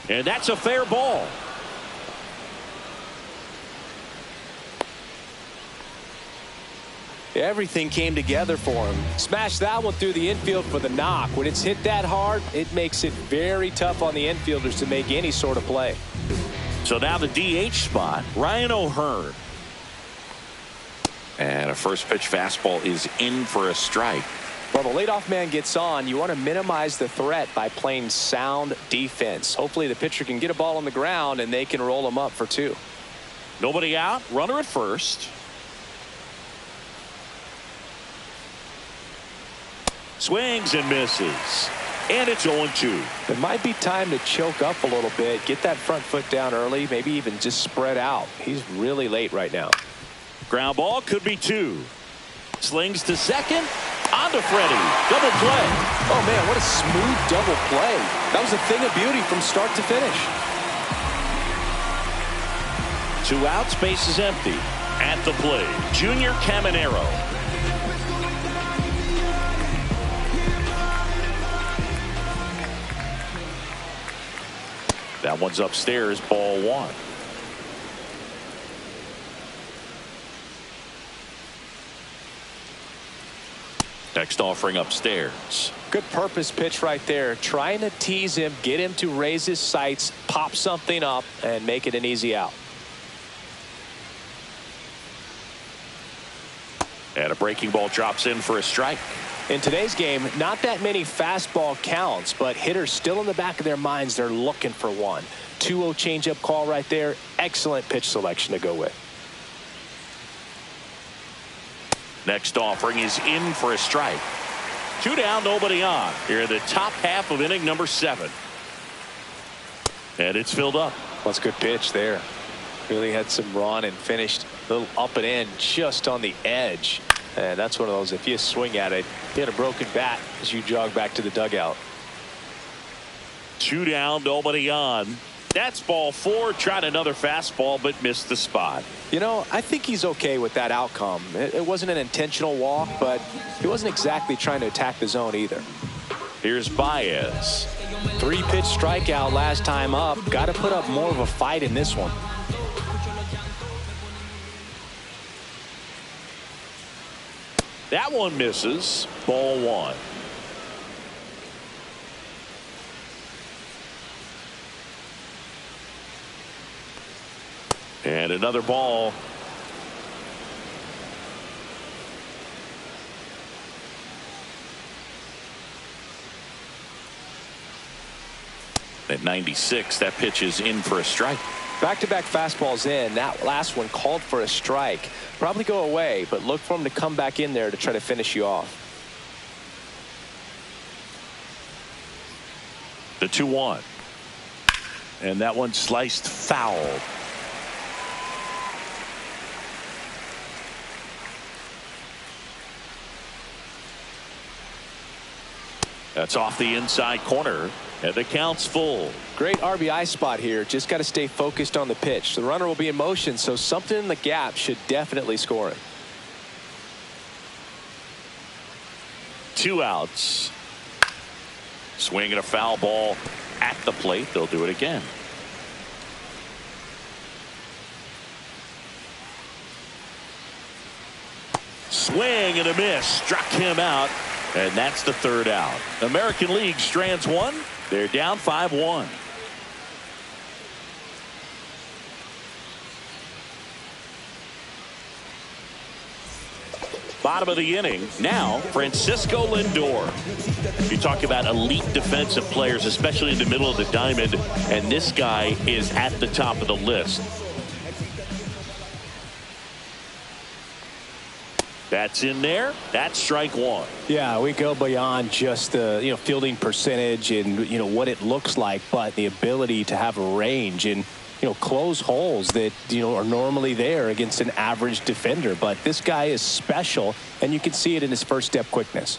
And that's a fair ball. Everything came together for him. Smashed that one through the infield for the knock. When it's hit that hard, it makes it very tough on the infielders to make any sort of play. So now the DH spot, Ryan O'Hearn. And a first pitch fastball is in for a strike. Well, the leadoff man gets on. You want to minimize the threat by playing sound defense. Hopefully the pitcher can get a ball on the ground and they can roll him up for 2. Nobody out, runner at first. Swings and misses. And it's 0-2. It might be time to choke up a little bit, get that front foot down early, maybe even just spread out. He's really late right now. Ground ball could be 2. Slings to second. On to Freddie. Double play. Oh, man, what a smooth double play. That was a thing of beauty from start to finish. 2 outs, base is empty. At the plate, Junior Caminero. That one's upstairs, ball 1. Next offering upstairs. Good purpose pitch right there. Trying to tease him, get him to raise his sights, pop something up, and make it an easy out. And a breaking ball drops in for a strike. In today's game, not that many fastball counts, but hitters still in the back of their minds, they're looking for one. 2-0 changeup call right there. Excellent pitch selection to go with. Next offering is in for a strike. 2 down, nobody on. Here in the top half of inning number 7. And it's filled up. That's a good pitch there. Really had some run and finished a little up and in just on the edge. And that's one of those, if you swing at it, you had a broken bat as you jog back to the dugout. 2 down, nobody on. That's ball 4. Tried another fastball, but missed the spot. You know, I think he's okay with that outcome. It wasn't an intentional walk, but he wasn't exactly trying to attack the zone either. Here's Baez. 3-pitch strikeout last time up. Got to put up more of a fight in this one. That one misses. Ball 1. And another ball. At 96, that pitch is in for a strike. Back-to-back fastballs in. That last one called for a strike. Probably go away, but look for him to come back in there to try to finish you off. The 2-1. And that one sliced foul. That's off the inside corner, and the count's full. Great RBI spot here. Just got to stay focused on the pitch. The runner will be in motion, so something in the gap should definitely score it. 2 outs. Swinging a foul ball at the plate. They'll do it again. Swing and a miss. Struck him out. And that's the 3rd out. American League strands 1. They're down 5-1. Bottom of the inning. Now, Francisco Lindor. You talk about elite defensive players, especially in the middle of the diamond, and this guy is at the top of the list. That's in there. That's strike 1. Yeah, we go beyond just the fielding percentage and what it looks like, but the ability to have a range and close holes that are normally there against an average defender. But this guy is special, and you can see it in his first step quickness.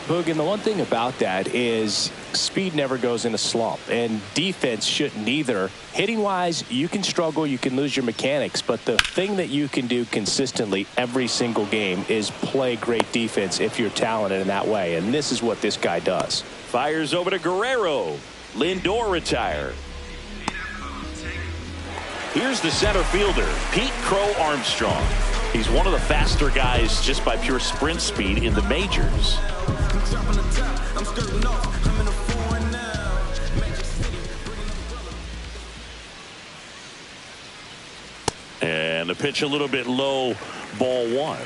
Boog, and the one thing about that is speed never goes in a slump, and defense shouldn't either. Hitting wise, you can struggle, you can lose your mechanics, but the thing that you can do consistently every single game is play great defense if you're talented in that way, and this is what this guy does. Fires over to Guerrero. Lindor retired. Here's the center fielder, Pete Crow Armstrong. He's one of the faster guys just by pure sprint speed in the majors. And the pitch a little bit low, ball 1.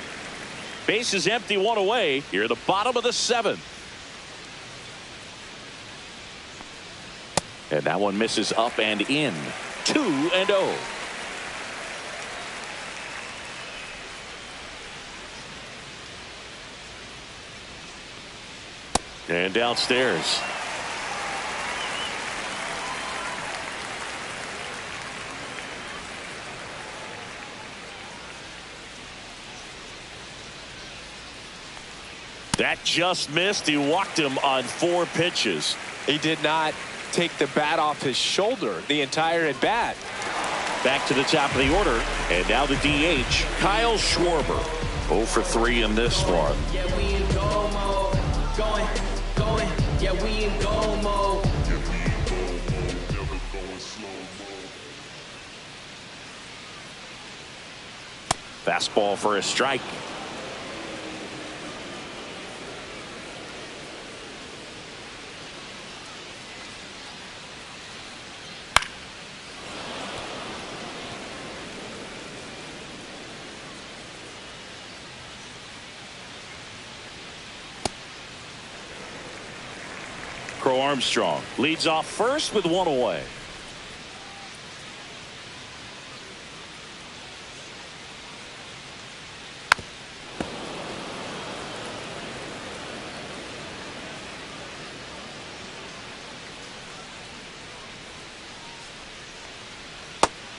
Base is empty, 1 away. Here at the bottom of the 7th. And that one misses up and in. 2-0. And downstairs. That just missed. He walked him on 4 pitches. He did not take the bat off his shoulder the entire at bat. Back to the top of the order, and now the DH, Kyle Schwarber. 0 for 3 in this one. Yeah, we in go mode. Going. Yeah, we in go mode. Fastball for a strike. Crow Armstrong leads off first with 1 away.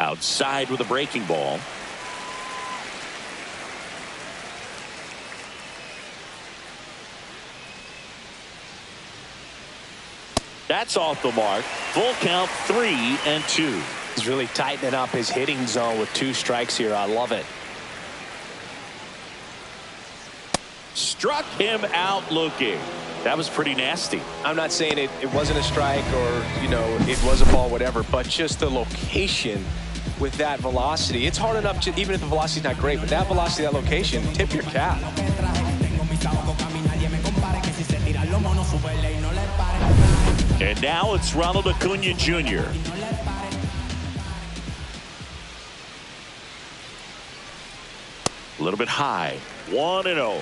Outside with a breaking ball. That's off the mark. Full count, 3-2. He's really tightening up his hitting zone with 2 strikes here. I love it. Struck him out looking. That was pretty nasty. I'm not saying it wasn't a strike or, it was a ball, whatever, but just the location with that velocity. It's hard enough to, even if the velocity's not great, but that velocity, that location, tip your cap. And now it's Ronald Acuna Jr. A little bit high. 1-0.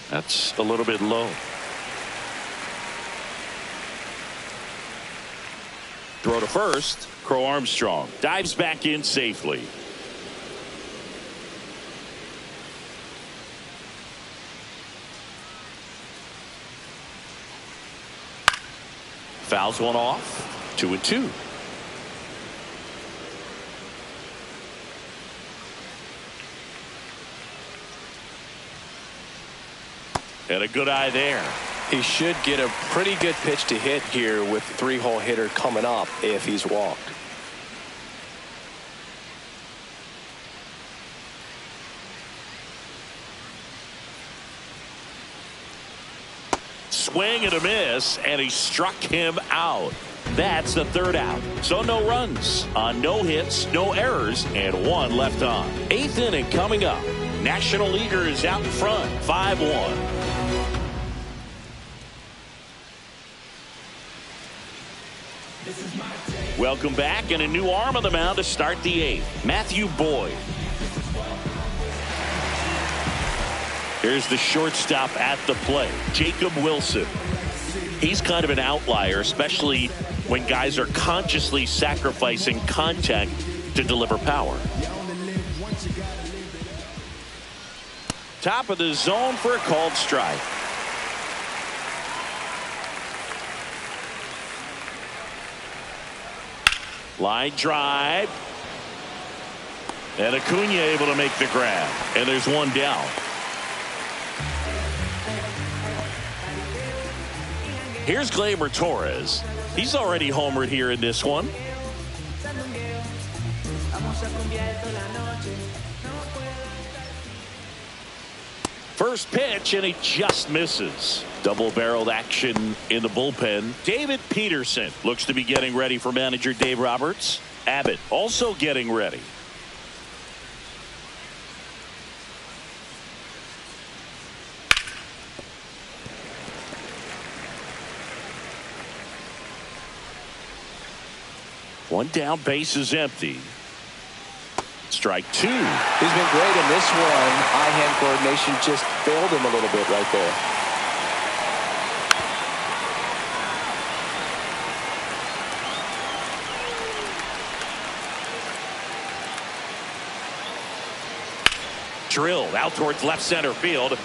That's a little bit low. Throw to first. Crow Armstrong dives back in safely. Fouls one off. 2-2. And a good eye there. He should get a pretty good pitch to hit here with the 3-hole hitter coming up if he's walked. Swing and a miss, and he struck him out. That's the 3rd out. So no runs on no hits, no errors, and 1 left on. 8th inning coming up. National Leaguer is out in front, 5-1. Welcome back, and a new arm on the mound to start the 8th. Matthew Boyd. Here's the shortstop at the plate, Jacob Wilson. He's kind of an outlier, especially when guys are consciously sacrificing contact to deliver power. Top of the zone for a called strike. Line drive. And Acuna able to make the grab. And there's 1 down. Here's Gleyber Torres. He's already homered here in this one. First pitch, and he just misses. Double-barreled action in the bullpen. David Peterson looks to be getting ready for manager Dave Roberts. Abbott also getting ready. One down, base is empty. Strike 2. He's been great in this one. Eye-hand coordination just failed him a little bit right there. Drilled out towards left center field.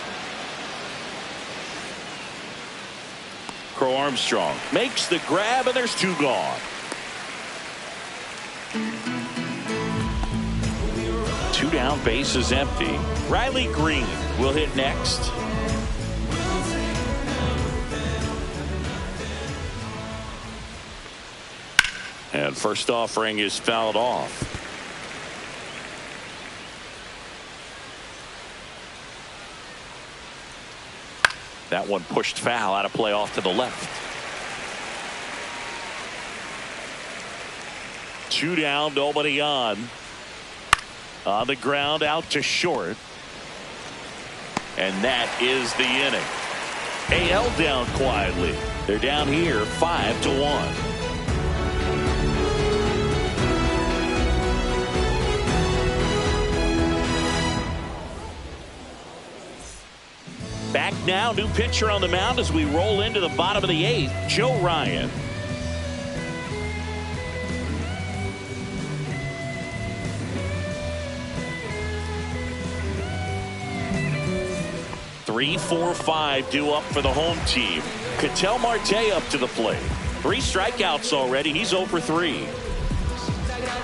Crow Armstrong makes the grab, and there's 2 gone. 2 down, base is empty. Riley Green will hit next. And first offering is fouled off. That one pushed foul, out of play off to the left. 2 down, nobody on. On the ground, out to short. And that is the inning. AL down quietly. They're down here 5-1. Back now, new pitcher on the mound as we roll into the bottom of the 8th, Joe Ryan. Three, 4, 5 due up for the home team. Ketel Marte up to the plate. 3 strikeouts already. He's 0 for 3.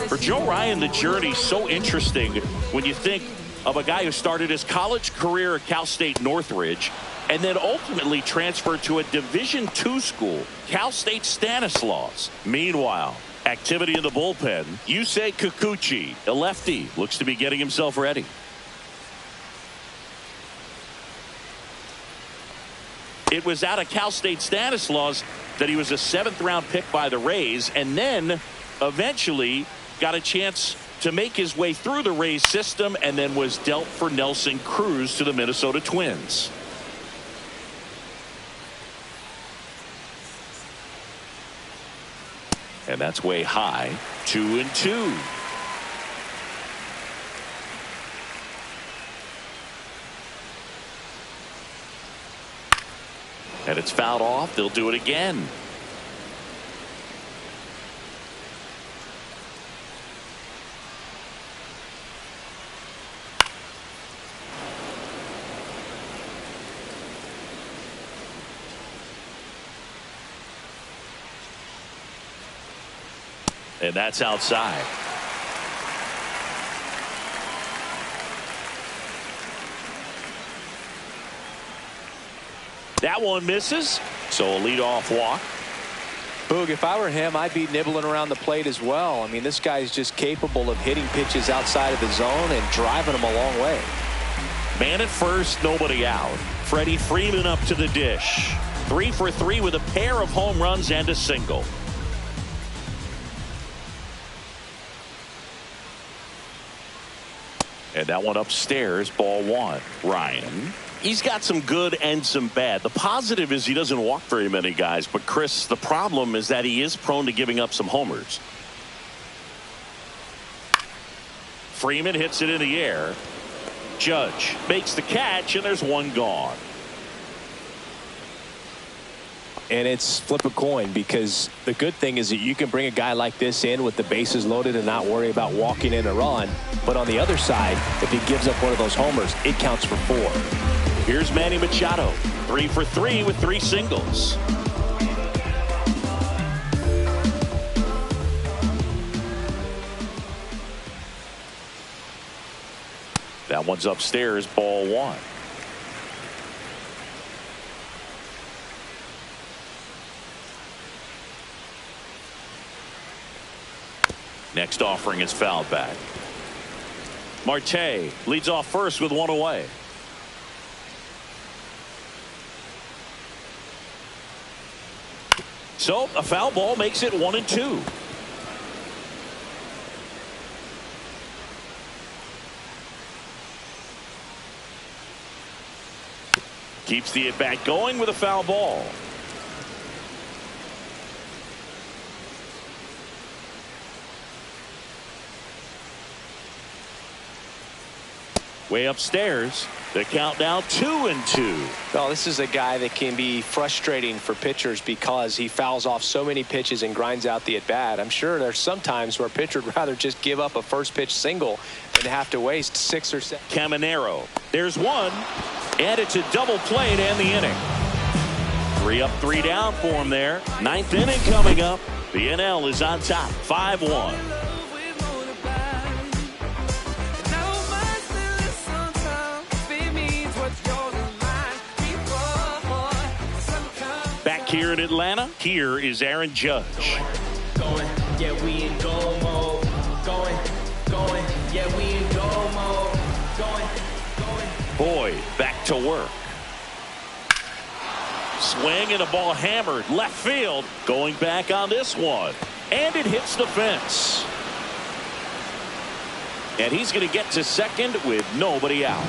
For Joe Ryan, the journey's so interesting when you think of a guy who started his college career at Cal State Northridge and then ultimately transferred to a Division II school, Cal State Stanislaus. Meanwhile, activity in the bullpen. Yusei Kikuchi, a lefty, looks to be getting himself ready. It was out of Cal State Stanislaus that he was a 7th-round pick by the Rays, and then eventually got a chance to make his way through the Rays system, and then was dealt for Nelson Cruz to the Minnesota Twins. And that's way high. 2-2. And it's fouled off. They'll do it again. And that's outside. That one misses. So a leadoff walk. Boog, if I were him, I'd be nibbling around the plate as well. I mean, this guy's just capable of hitting pitches outside of the zone and driving them a long way. Man at first, nobody out. Freddie Freeman up to the dish. 3 for 3 with a pair of home runs and a single. And that one upstairs, ball 1. Ryan. He's got some good and some bad. The positive is he doesn't walk very many guys. But, Chris, the problem is that he is prone to giving up some homers. Freeman hits it in the air. Judge makes the catch, and there's one gone. And it's flip a coin, because the good thing is that you can bring a guy like this in with the bases loaded and not worry about walking in a run. But on the other side, if he gives up one of those homers, it counts for 4. Here's Manny Machado, 3 for 3 with 3 singles. That one's upstairs, ball 1. Next offering is fouled back. Marte leads off first with 1 away. So a foul ball makes it 1-2. Keeps the at bat going with a foul ball. Way upstairs. The count now 2-2. Well, this is a guy that can be frustrating for pitchers because he fouls off so many pitches and grinds out the at bat. I'm sure there's some times where a pitcher would rather just give up a first pitch single than have to waste 6 or 7. Caminero. There's one. And it's a double play to end the inning. 3 up, 3 down for him there. 9th inning coming up. The NL is on top, 5-1. Back here in Atlanta, here is Aaron Judge. Going, yeah, we in goal mode. Going, yeah, we in goal mode. Going. Boyd back to work. Swing and a ball hammered left field. Going back on this one. And it hits the fence. And he's going to get to second with nobody out.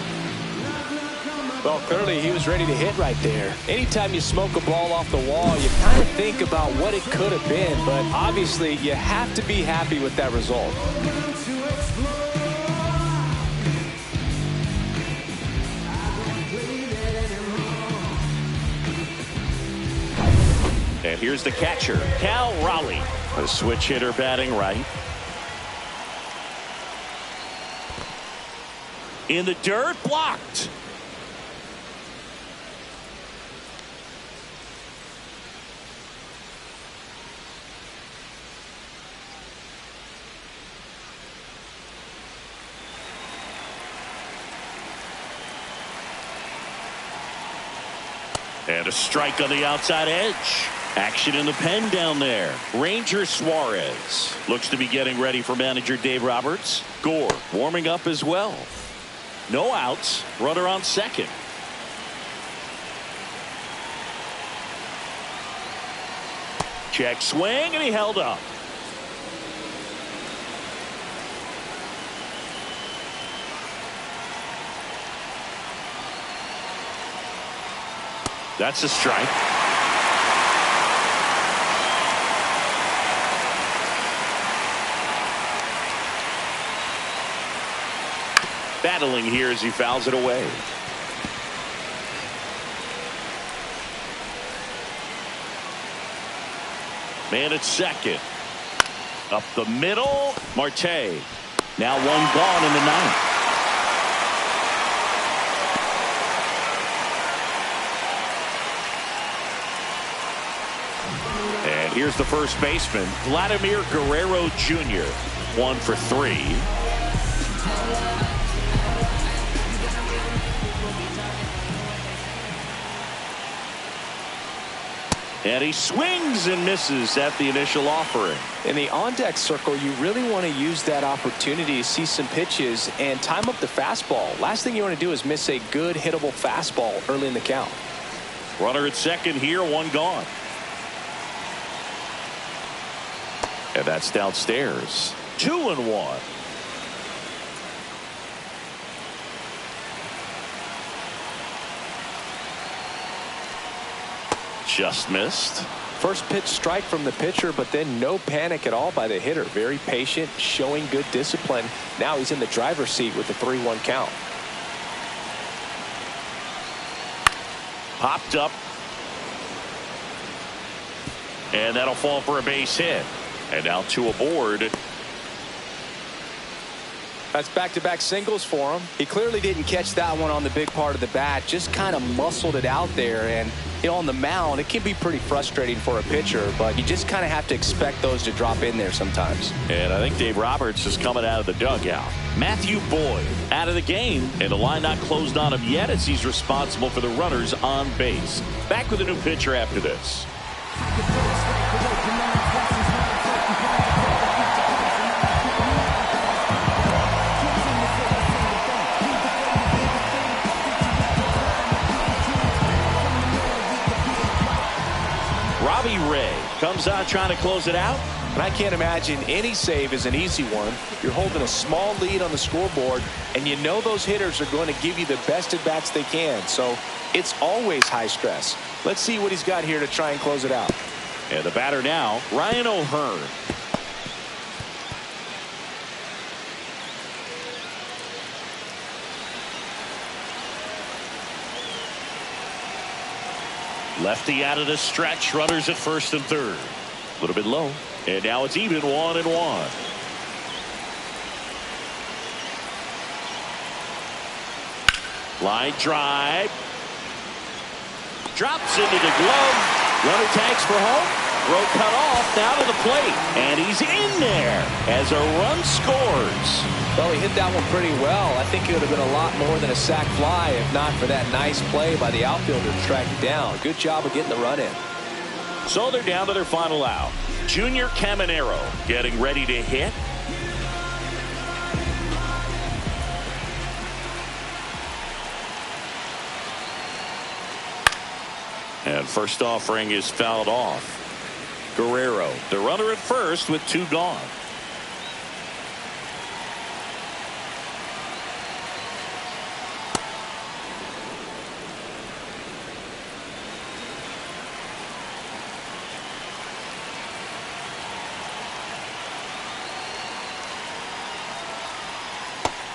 Well, clearly he was ready to hit right there. Anytime you smoke a ball off the wall, you kind of think about what it could have been. But obviously you have to be happy with that result. And here's the catcher, Cal Raleigh. A switch hitter batting right. In the dirt, blocked. And a strike on the outside edge. Action in the pen down there. Ranger Suarez looks to be getting ready for manager Dave Roberts. Gore warming up as well. No outs. Runner on second. Check swing, and he held up. That's a strike. Battling here as he fouls it away. Man at second. Up the middle. Marte. Now one gone in the ninth. And here's the first baseman, Vladimir Guerrero Jr. 1 for 3. And he swings and misses at the initial offering. In the on-deck circle, you really want to use that opportunity to see some pitches and time up the fastball. Last thing you want to do is miss a good hittable fastball early in the count. Runner at second here, one gone. And that's downstairs. 2-1. Just missed. First pitch strike from the pitcher, but then no panic at all by the hitter. Very patient, showing good discipline. Now he's in the driver's seat with the 3-1 count. Popped up. And that'll fall for a base hit. And now 2 aboard. That's back-to-back singles for him. He clearly didn't catch that one on the big part of the bat. Just kind of muscled it out there. And, you know, on the mound, it can be pretty frustrating for a pitcher, but you just kind of have to expect those to drop in there sometimes. And I think Dave Roberts is coming out of the dugout. Matthew Boyd out of the game, and the line not closed on him yet as he's responsible for the runners on base. Back with a new pitcher after this. Robbie Ray comes out trying to close it out. And I can't imagine any save is an easy one. You're holding a small lead on the scoreboard, and you know those hitters are going to give you the best at bats they can. So it's always high stress. Let's see what he's got here to try and close it out. And the batter now, Ryan O'Hearn. Lefty out of the stretch, runners at first and third. A little bit low. And now it's even 1-1. Line drive. Drops into the glove. Runner tags for home. Throw cut off. Now to the plate. And he's in there as a run scores. Well, he hit that one pretty well. I think it would have been a lot more than a sac fly if not for that nice play by the outfielder to track it down. Good job of getting the run in. So they're down to their final out. Junior Caminero getting ready to hit. And first offering is fouled off. Guerrero, the runner at first with 2 gone.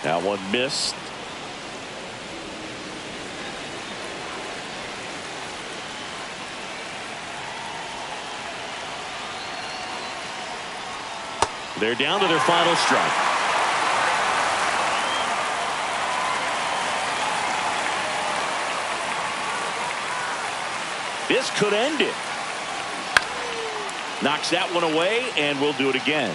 That one missed. They're down to their final strike. This could end it. Knocks that one away, and we'll do it again.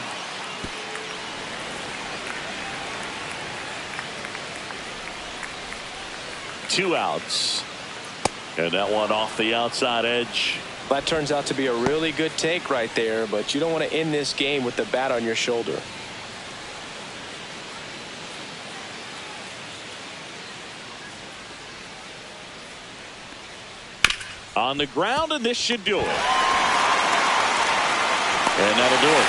Two outs. And that one off the outside edge. That turns out to be a really good take right there, but you don't want to end this game with the bat on your shoulder. On the ground, and this should do it. And that'll do it.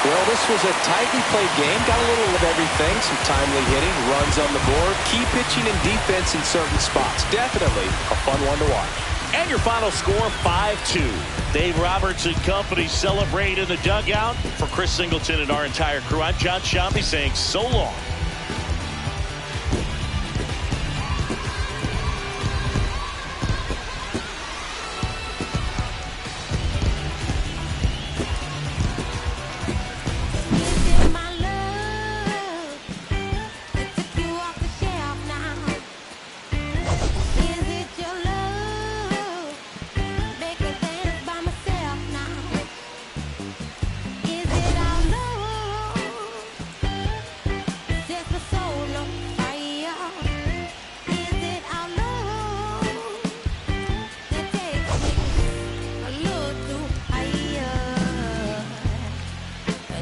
Well, this was a tightly played game. Got a little of everything. Some timely hitting, runs on the board, key pitching and defense in certain spots. Definitely a fun one to watch. And your final score, 5-2. Dave Roberts and company celebrate in the dugout. For Chris Singleton and our entire crew, I'm John Sciambi saying so long.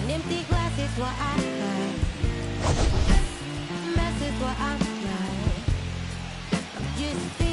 An empty glass is what I like. Mess is what I like. I'm just